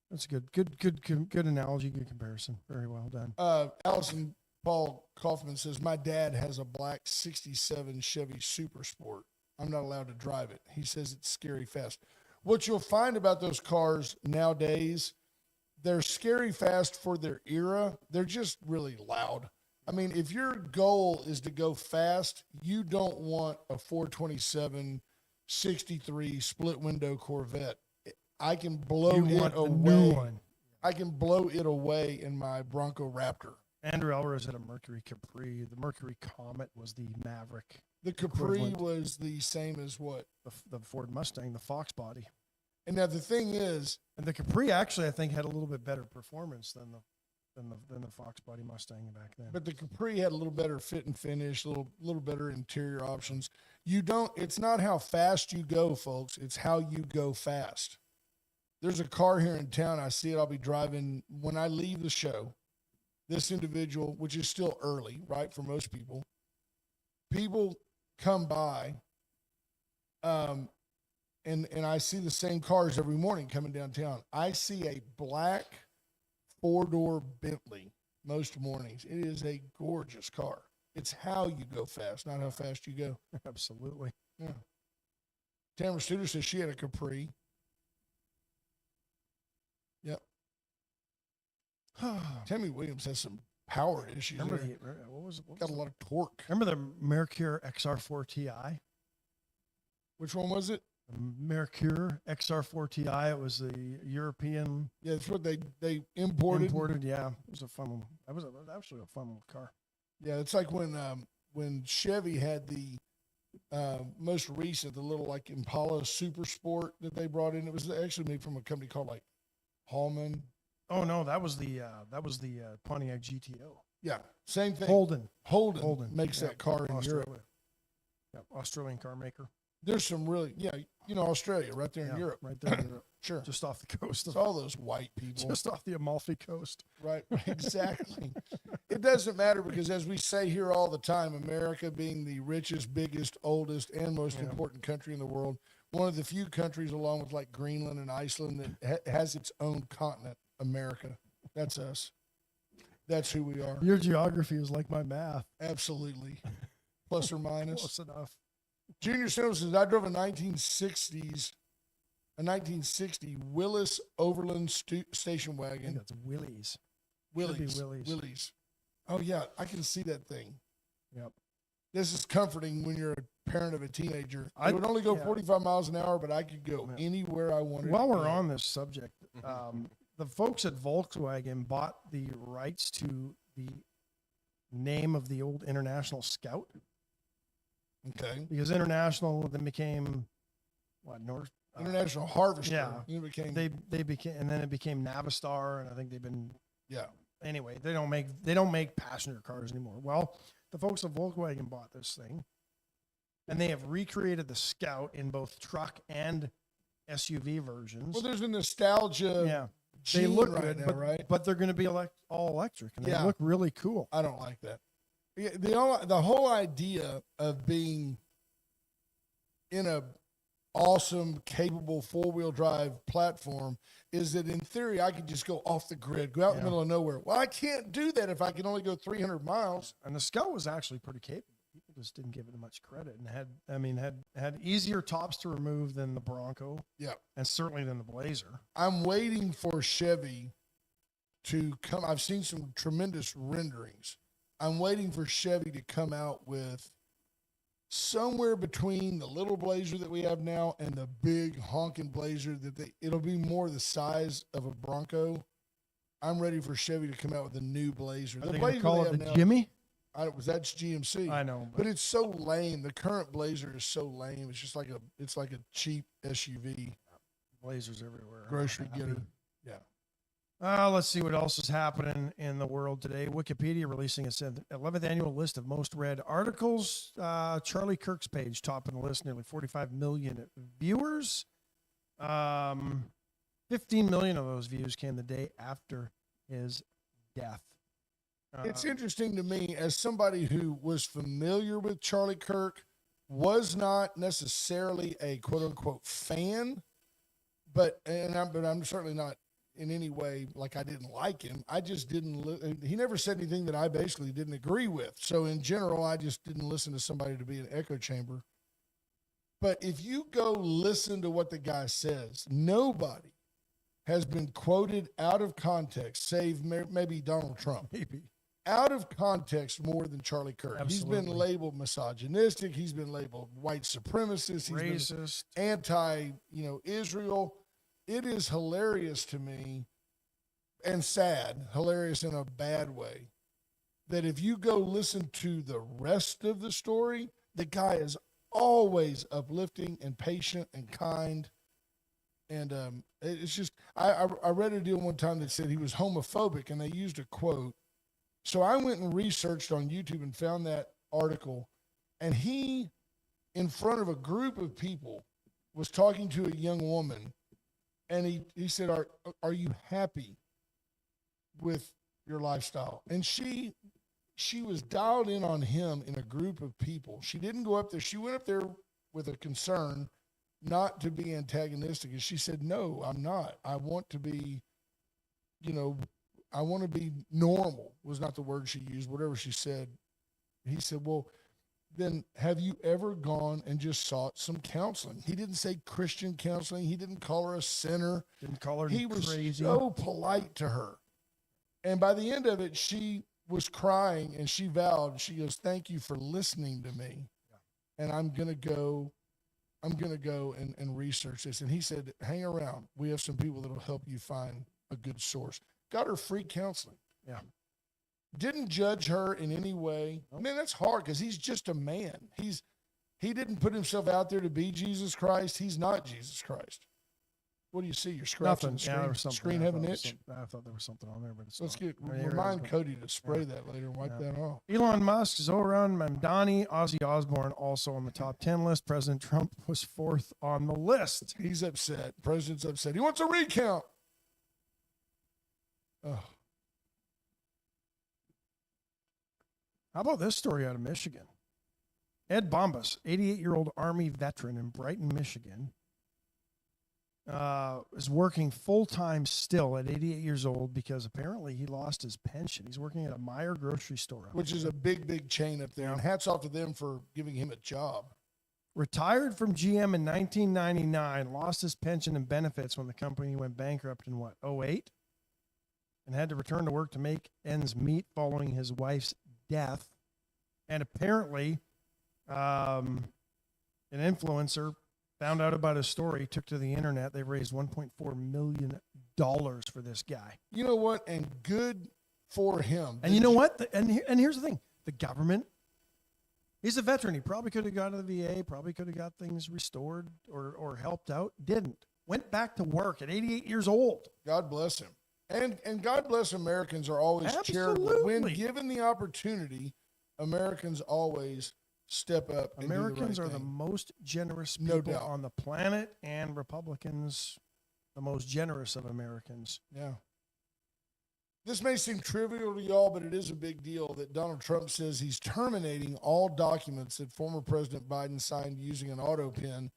That's a good analogy, good comparison. Very well done. Allison Paul Kaufman says, my dad has a black 67 Chevy Super Sport. I'm not allowed to drive it. He says it's scary fast. What you'll find about those cars nowadays, they're scary fast for their era. They're just really loud. I mean, if your goal is to go fast, you don't want a 427 63 split window Corvette. I can blow it away. I can blow it away in my Bronco Raptor. Andrew Alvarez had a Mercury Capri. The Mercury Comet was the Maverick. The Capri was the same as what? The Ford Mustang, the Fox body. And now the thing is, and the Capri actually, I think, had a little bit better performance than than the Fox Body Mustang back then. But the Capri had a little better fit and finish, a little better interior options. It's not how fast you go, folks. It's how you go fast. There's a car here in town. I see it. I'll be driving when I leave the show. This individual, which is still early, right, for most people, come by, and I see the same cars every morning coming downtown. I see a black 4-door Bentley most mornings. It is a gorgeous car. It's how you go fast, not how fast you go. Absolutely. Yeah. Tamara Studer says she had a Capri. Yep. Tammy Williams has some power issues. Remember there. what Got a lot of torque. Remember the Mercure XR4 Ti? Which one was it? Mercure XR4 Ti. It was the European. Yeah, that's what they imported. Yeah, it was a fun one. That was actually a fun little car. Yeah, it's like when Chevy had the most recent, the little like Impala Super Sport that they brought in. It was actually made from a company called like Hallman. Oh no, that was the Pontiac GTO. Yeah, same thing. Holden makes that car in Europe. Yep, Australian car maker. There's some really, Australia right there in Europe. Right there in Europe. Sure. Just off the coast. It's all those white people. Just off the Amalfi Coast. Right, exactly. It doesn't matter because, as we say here all the time, America being the richest, biggest, oldest, and most important country in the world, one of the few countries, along with like Greenland and Iceland, that has its own continent, America. That's us. That's who we are. Your geography is like my math. Absolutely. Plus or minus. Close enough. Junior Snow says, I drove a 1960 Willis Overland station I think wagon. that's Willys. Willys. Willys. Willys. Oh, yeah, I can see that thing. Yep. This is comforting when you're a parent of a teenager. I I- would only go yeah. 45 miles an hour, but I could go anywhere I wanted. While to we're go. on this subject, the folks at Volkswagen bought the rights to the name of the old International Scout Okay. because International then became what North International Harvester. yeah. It became, they became, and then it became Navistar, and I think they've been yeah. anyway. They don't make passenger cars anymore. Well, the folks at Volkswagen bought this thing, and they have recreated the Scout in both truck and SUV versions. Well, there's a nostalgia. Yeah, gene they look right good, now, right? but they're going to be all electric, and they Yeah. look really cool. I don't like that. Yeah, the whole idea of being in a awesome, capable 4-wheel drive platform is that in theory I could just go off the grid, go out in the middle of nowhere. Well, I can't do that if I can only go 300 miles. And the Scout was actually pretty capable. People just didn't give it much credit, and had easier tops to remove than the Bronco, Yeah. and certainly than the Blazer. I'm waiting for Chevy to come. I've seen some tremendous renderings. I'm waiting for Chevy to come out with somewhere between the little Blazer that we have now and the big honking Blazer it'll be more the size of a Bronco. I'm ready for Chevy to come out with a new Blazer. Are they going Blazer to call they it have the now- Jimmy? That's GMC. I know, But it's so lame. The current Blazer is so lame. It's just like a cheap SUV Blazers everywhere. grocery Happy. getter. Yeah. Let's see what else is happening in the world today. Wikipedia releasing its 11th annual list of most read articles. Charlie Kirk's page topping the list, nearly 45 million viewers. 15 million of those views came the day after his death. It's interesting to me as somebody who was familiar with Charlie Kirk, was not necessarily a quote unquote fan, but I'm certainly not in any way like I didn't like him. I just didn't. He never said anything that I basically didn't agree with. So in general, I just didn't listen to somebody to be an echo chamber. But if you go listen to what the guy says, nobody has been quoted out of context, save maybe Donald Trump. Maybe. Out of context more than Charlie Kirk. Absolutely. He's been labeled misogynistic. He's been labeled white supremacist. He's Racist. been anti-Israel. It is hilarious to me and sad, hilarious in a bad way, that if you go listen to the rest of the story, the guy is always uplifting and patient and kind. And it's just, I read a deal one time that said he was homophobic, and they used a quote. So I went and researched on YouTube and found that article, and he, in front of a group of people, was talking to a young woman, and he said, are you happy with your lifestyle? And she was dialed in on him in a group of people. She didn't go up there. She went up there with a concern, not to be antagonistic. And she said, no, I'm not. I want to be, I want to be normal, was not the word she used, whatever she said. He said, well, then have you ever gone and just sought some counseling? He didn't say Christian counseling. He didn't call her a sinner. Didn't call her He was crazy. so polite to her. And by the end of it, she was crying, and she vowed, she goes, thank you for listening to me. And I'm going to go and research this. And he said, hang around. We have some people that will help you find a good source. Got her free counseling. Yeah. Didn't judge her in any way. Man, that's hard because he's just a man. He didn't put himself out there to be Jesus Christ. He's not Jesus Christ. What do you see? You're scratching the screen. Yeah, there was something. Screen have an itch. I thought there was something on there, but it's Let's not. remind Cody to spray that later and wipe that off. Elon Musk, Zoran Mamdani, Ozzy Osbourne also on the top 10 list. President Trump was 4th on the list. He's upset. President's upset. He wants a recount. Oh. How about this story out of Michigan? Ed Bombas, 88-year-old Army veteran in Brighton, Michigan, is working full-time still at 88 years old because apparently he lost his pension. He's working at a Meijer grocery store. Which is a big, big chain up there. And hats off to them for giving him a job. Retired from GM in 1999, lost his pension and benefits when the company went bankrupt in, 2008? And had to return to work to make ends meet following his wife's death. And apparently, an influencer found out about his story, took to the internet. They raised $1.4 million for this guy. You know what? And good for him. And you know what? And here's the thing. The government, he's a veteran. He probably could have gone to the VA, probably could have got things restored or helped out. Didn't. Went back to work at 88 years old. God bless him. And God bless Americans are always charitable. When given the opportunity, Americans always step up. Americans are the most generous people on the planet, and Republicans, the most generous of Americans. Yeah. This may seem trivial to y'all, but it is a big deal that Donald Trump says he's terminating all documents that former President Biden signed using an auto pen.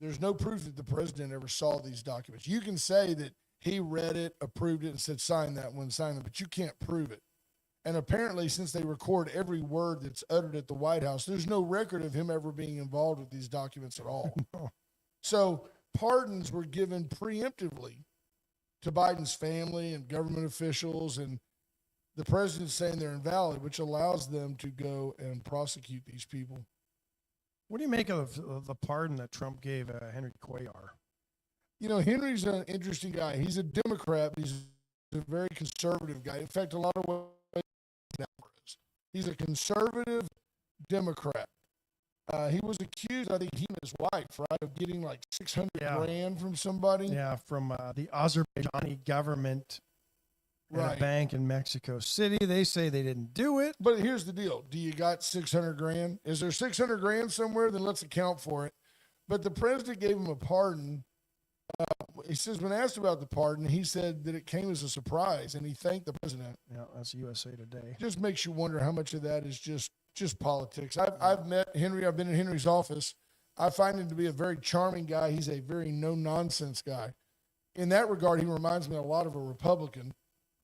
There's no proof that the president ever saw these documents. You can say that he read it, approved it, and said, sign that one, sign it, but you can't prove it. And apparently, since they record every word that's uttered at the White House, there's no record of him ever being involved with these documents at all. No. So pardons were given preemptively to Biden's family and government officials, and the president's saying they're invalid, which allows them to go and prosecute these people. What do you make of the pardon that Trump gave Henry Cuellar? You know, Henry's an interesting guy. He's a Democrat, but he's a very conservative guy. In fact, a lot of ways, he's a conservative Democrat. He was accused, I think he and his wife, right, of getting like $600 grand from somebody. Yeah, from the Azerbaijani government at a bank in Mexico City. They say they didn't do it. But here's the deal. Do you got 600 grand? Is there 600 grand somewhere? Then let's account for it. But the president gave him a pardon. He says when asked about the pardon, he said that it came as a surprise, and he thanked the president. Yeah, that's USA Today. Just makes you wonder how much of that is just politics. I've met Henry. I've been in Henry's office. I find him to be a very charming guy. He's a very no-nonsense guy. In that regard, he reminds me a lot of a Republican,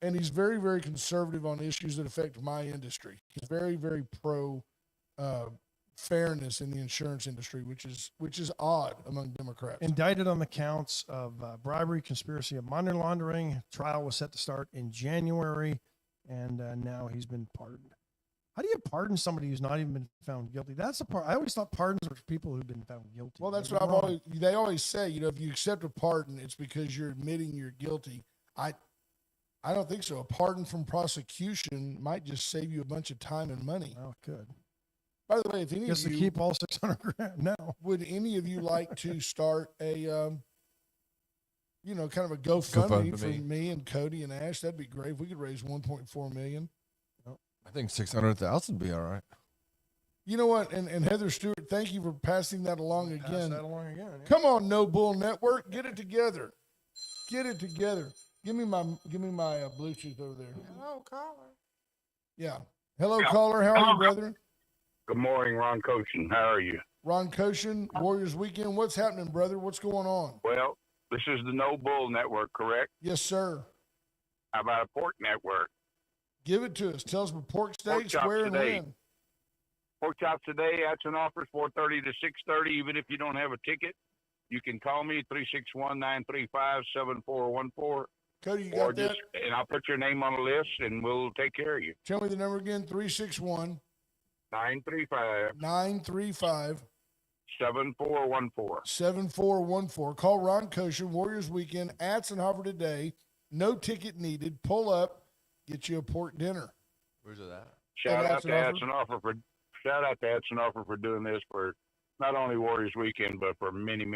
and he's very, very conservative on issues that affect my industry. He's very, very pro fairness in the insurance industry, which is odd among Democrats. Indicted on the counts of bribery, conspiracy, and money laundering. Trial was set to start in January, and now he's been pardoned. How do you pardon somebody who's not even been found guilty? That's the part. I always thought pardons were for people who've been found guilty. Well, that's what they always say. You know, if you accept a pardon, it's because you're admitting you're guilty. I don't think so. A pardon from prosecution might just save you a bunch of time and money. Oh, good. By the way, if any of you to keep all $600 grand now, would any of you like to start a kind of a GoFundMe for GoFundMe. me and Cody and Ash. That'd be great if we could raise 1.4 million. I think 600,000 would be all right. You know what? And Heather Stewart, thank you for passing that along Pass again. that along again. Yeah. Come on, No Bull Network, get it together. Get it together. Give me my Bluetooth over there. Hello, caller. Yeah. Hello, caller. How are you, brother? Good morning, Ron Koshin. How are you? Ron Koshin, Warriors Weekend. What's happening, brother? What's going on? Well, this is the No Bull Network, correct? Yes, sir. How about a pork network? Give it to us. Tell us about pork steaks, chops where and today. when. Pork chops today, that's an offer 4:30 to 6:30. Even if you don't have a ticket, you can call me 361-935-7414. Cody, you Or got that? just, and I'll put your name on the list, and we'll take care of you. Tell me the number again. 361 935 935 7414. 7414. Call Ron Koshin, Warriors Weekend, Atzenhofer today. No ticket needed. Pull up, get you a pork dinner. Where's it at? Shout out to Atzenhofer Atzenhofer for doing this for not only Warriors Weekend, but for many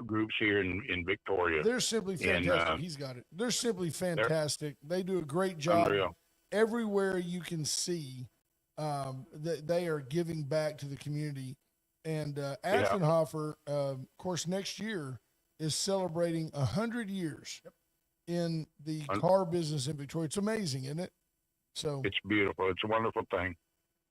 groups here in Victoria. They're simply fantastic. He's got it. They're simply fantastic. They do a great job. Unreal. Everywhere you can see that they are giving back to the community. And Atzenhofer, of course, next year is celebrating 100 years in the car business in Victoria. It's amazing, isn't it? So It's beautiful. It's a wonderful thing.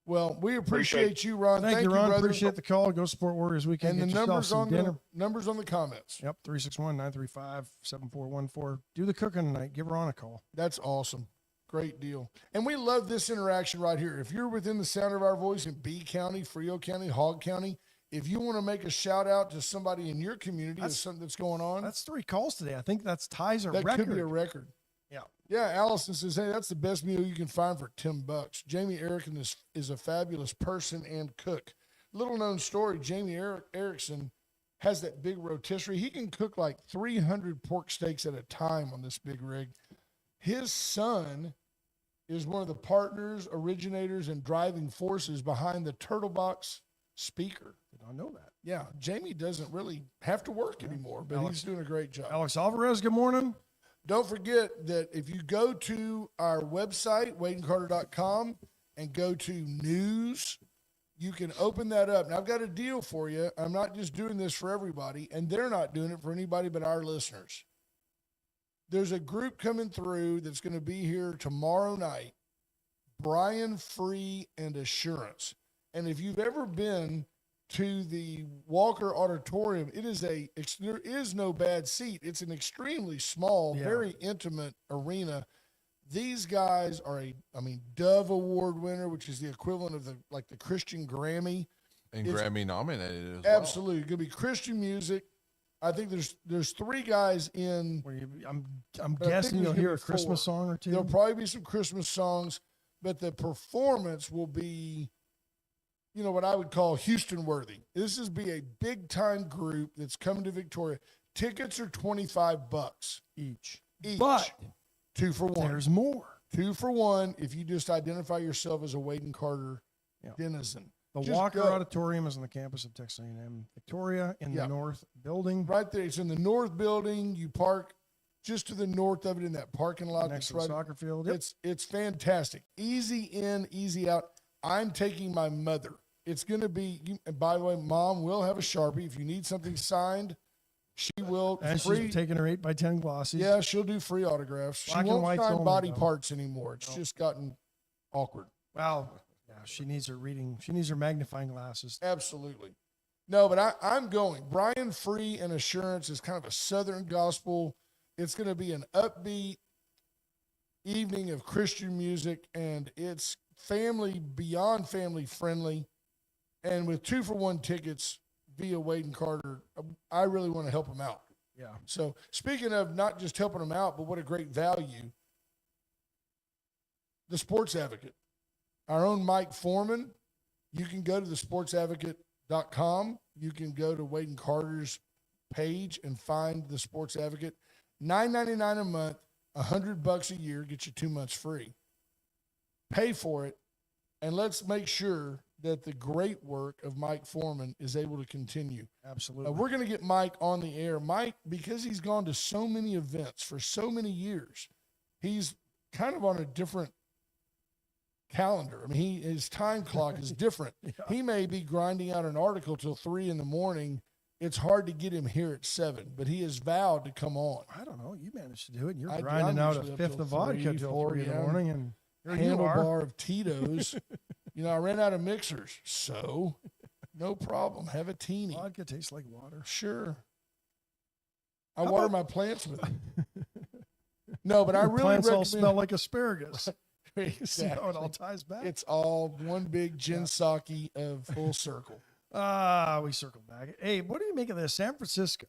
well, we appreciate you, Ron. Thank you, Ron. brother. Appreciate the call. Go support Warriors Weekend. And the Get yourself numbers some on dinner. numbers on the comments. Yep, 361-935-7414. Do the cooking tonight. Give Ron a call. That's awesome. Great deal. And we love this interaction right here. If you're within the sound of our voice in B County, Frio County, Hogg County, if you want to make a shout out to somebody in your community of something that's going on, That's 3 calls today. I think that's ties a that record. could be a record. Yeah. Yeah, Allison says, hey, that's the best meal you can find for $10. Jamie Erickson is a fabulous person and cook. Little known story, Jamie Erickson has that big rotisserie. He can cook like 300 pork steaks at a time on this big rig. His son is one of the partners, originators, and driving forces behind the Turtle Box speaker. Did not know that. Yeah, Jamie doesn't really have to work anymore, but he's doing a great job. Alex Alvarez, good morning. Don't forget that if you go to our website, wadeandcarter.com, and go to news, you can open that up. Now, I've got a deal for you. I'm not just doing this for everybody, and they're not doing it for anybody but our listeners. There's a group coming through that's going to be here tomorrow night, Brian Free and Assurance. And if you've ever been to the Walker Auditorium, there is no bad seat. It's an extremely small, very intimate arena. These guys are Dove Award winner, which is the equivalent of the Christian Grammy. And Grammy nominated as Absolutely. Going to be Christian music. I think there's 3 guys in. I'm guessing you'll hear a Christmas song or two. There'll probably be some Christmas songs, but the performance will be, what I would call Houston worthy. This is be a big time group that's coming to Victoria. Tickets are $25 each. But 2 for 1. There's more. 2 for 1 if you just identify yourself as a Wade and Carter denizen. The Just Walker go. Auditorium is on the campus of Texas A&M Victoria in the North Building. Right there. It's in the North Building. You park just to the north of it in that parking lot. Next to the soccer field. Yep. It's fantastic. Easy in, easy out. I'm taking my mother. It's going to be, and by the way, Mom will have a Sharpie. If you need something signed, she will. And she's taking her 8x10 glossies. Yeah, she'll do free autographs. Black she and won't white's sign only, body though. parts anymore. It's just gotten awkward. Wow. Yeah, she needs her reading. She needs her magnifying glasses. Absolutely. No, but I'm going. Brian Free and Assurance is kind of a Southern gospel. It's going to be an upbeat evening of Christian music, and it's beyond family friendly. And with 2 for 1 tickets via Wade and Carter, I really want to help them out. Yeah. So speaking of not just helping them out, but what a great value, the Sports Advocate. Our own Mike Foreman, you can go to thesportsadvocate.com. You can go to Wade and Carter's page and find the Sports Advocate. $9.99 a month, $100 a year, get you 2 months free. Pay for it, and let's make sure that the great work of Mike Foreman is able to continue. Absolutely. We're going to get Mike on the air. Mike, because he's gone to so many events for so many years, he's kind of on a different calendar. I mean, his time clock is different. Yeah. He may be grinding out an article till 3 a.m. It's hard to get him here at 7, but he has vowed to come on. I don't know. You managed to do it. You're I'm grinding out a usually up fifth till of vodka 3, till 4, 3 in the yeah. morning, and here you are. Handlebar of Tito's. I ran out of mixers, so no problem. Have a teeny. Vodka tastes like water. Sure. I How water about- my plants with it. No, but I Your really plants all recommend. smell like asparagus. See how it Exactly. all ties back? It's all one big gin sake of full circle. We circled back. Hey, what do you make of this? San Francisco,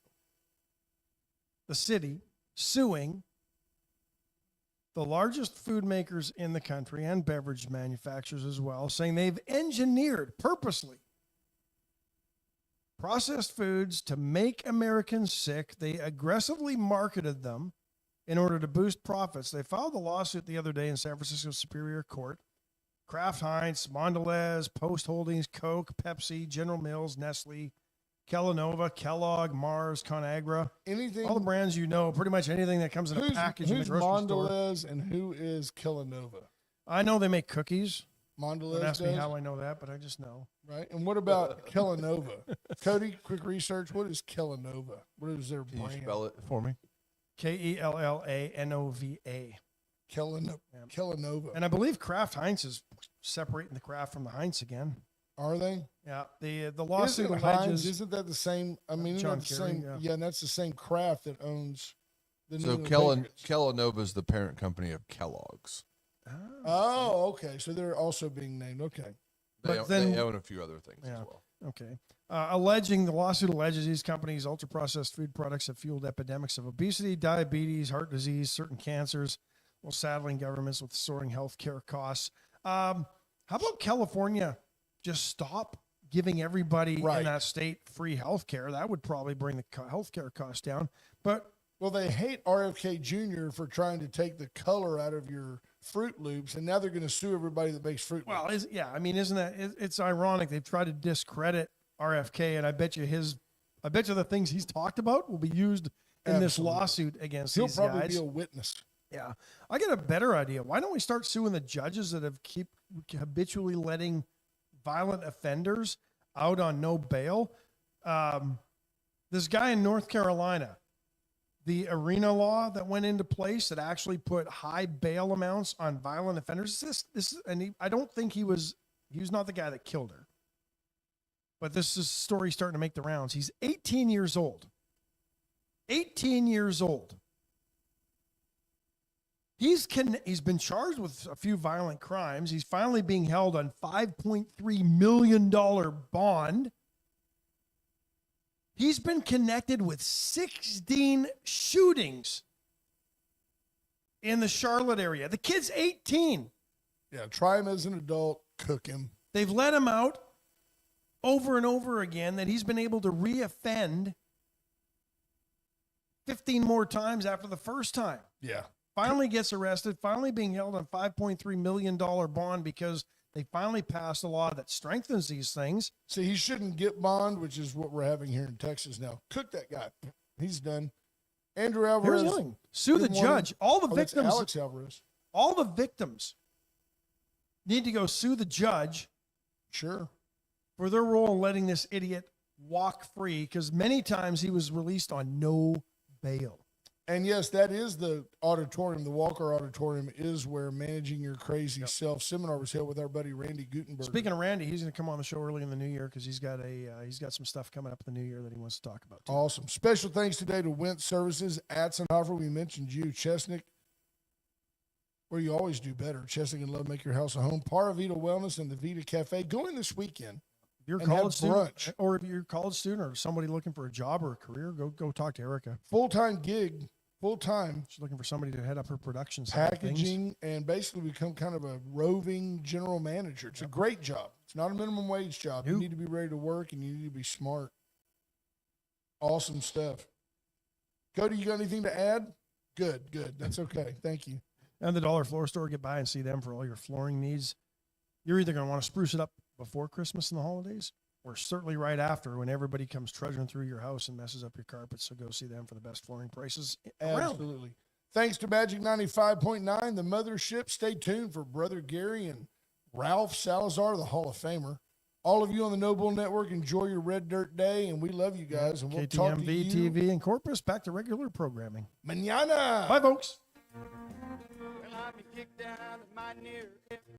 the city, suing the largest food makers in the country and beverage manufacturers as well, saying they've engineered purposely processed foods to make Americans sick. They aggressively marketed them in order to boost profits. They filed a lawsuit the other day in San Francisco Superior Court. Kraft Heinz, Mondelez, Post Holdings, Coke, Pepsi, General Mills, Nestle, Kellanova, Kellogg, Mars, ConAgra, Anything. all the brands you know, pretty much anything that comes in a package in the who's grocery store. Mondelez and who is Kellanova? I know they make cookies. Mondelez Don't ask does, me how I know that, but I just know. right? And what about Kellanova? Cody, quick research. What is Kellanova? What is their Can you brand? spell it for me? Kellanova. Kellanova. And I believe Kraft Heinz is separating the Kraft from the Heinz again. Are they? Yeah, the lawsuit Isn't alleges. Heinz, isn't that the same? I mean, isn't John that the Kerry, same? yeah. Yeah, and that's the same Kraft that owns the So New Kellanova is the parent company of Kellogg's. Oh, okay. So they're also being named. Okay. But They then- own a few other things Yeah. as well. Okay. The lawsuit alleges these companies' ultra-processed food products have fueled epidemics of obesity, diabetes, heart disease, certain cancers, while saddling governments with soaring health care costs. How about California just stop giving everybody Right. in that state free health care? That would probably bring the health care costs down. But Well, they hate RFK Jr. for trying to take the color out of your Fruit Loops, and now they're going to sue everybody that makes Fruit well, Loops. isn't that it's ironic? They've tried to discredit RFK, and I bet you the things he's talked about will be used in this Absolutely. lawsuit against He'll these probably guys. be a witness. Yeah. I get a better idea. Why don't we start suing the judges that have keep habitually letting violent offenders out on no bail? This guy in North Carolina, the arena law that went into place that actually put high bail amounts on violent offenders. I don't think he was not the guy that killed her. But this is a story starting to make the rounds. He's 18 years old. 18 years old. He's been charged with a few violent crimes. He's finally being held on $5.3 million bond. He's been connected with 16 shootings in the Charlotte area. The kid's 18. Yeah, try him as an adult, cook him. They've let him out over and over again, that he's been able to reoffend 15 more times after the first time. Yeah. Finally gets arrested, finally being held on $5.3 million bond because they finally passed a law that strengthens these things. See, he shouldn't get bond, which is what we're having here in Texas now. Cook that guy. He's done. Andrew Alvarez. Here's the thing. Sue the Good morning. judge. All the Oh, that's victims, Alex Alvarez. all the victims need to go sue the judge Sure. for their role in letting this idiot walk free, because many times he was released on no bail. And yes, that is the auditorium. The Walker Auditorium is where Managing Your Crazy Self seminar was held with our buddy Randy Gutenberg. Speaking of Randy, he's going to come on the show early in the new year because he's got some stuff coming up in the new year that he wants to talk about too. Awesome. Special thanks today to Went Services, Atzenhofer. We mentioned you, Chestnut, where you always do better. Chestnut and Love make your house a home. Paravita Wellness and the Vita Cafe. Go in this weekend. If you're a and have college student, brunch. or if you're a college student or somebody looking for a job or a career, go talk to Erica. Full-time gig, full-time She's looking for somebody to head up her production side of things. packaging, and basically become kind of a roving general manager. It's a great job. It's not a minimum wage job. You Nope. need to be ready to work, and you need to be smart. Awesome stuff. Cody, you got anything to add? Good. That's okay. Thank you. And the Dollar Floor Store, get by and see them for all your flooring needs. You're either going to want to spruce it up before Christmas and the holidays, or certainly right after when everybody comes trudging through your house and messes up your carpets. So go see them for the best flooring prices around. Absolutely. Thanks to Magic 95.9, the mothership. Stay tuned for Brother Gary and Ralph Salazar, the Hall of Famer. All of you on the No Bull Network, enjoy your Red Dirt Day, and we love you guys. And we'll talk to KTMV you. TV and Corpus back to regular programming. Mañana. Bye, folks. Well, I've been kicked out of my near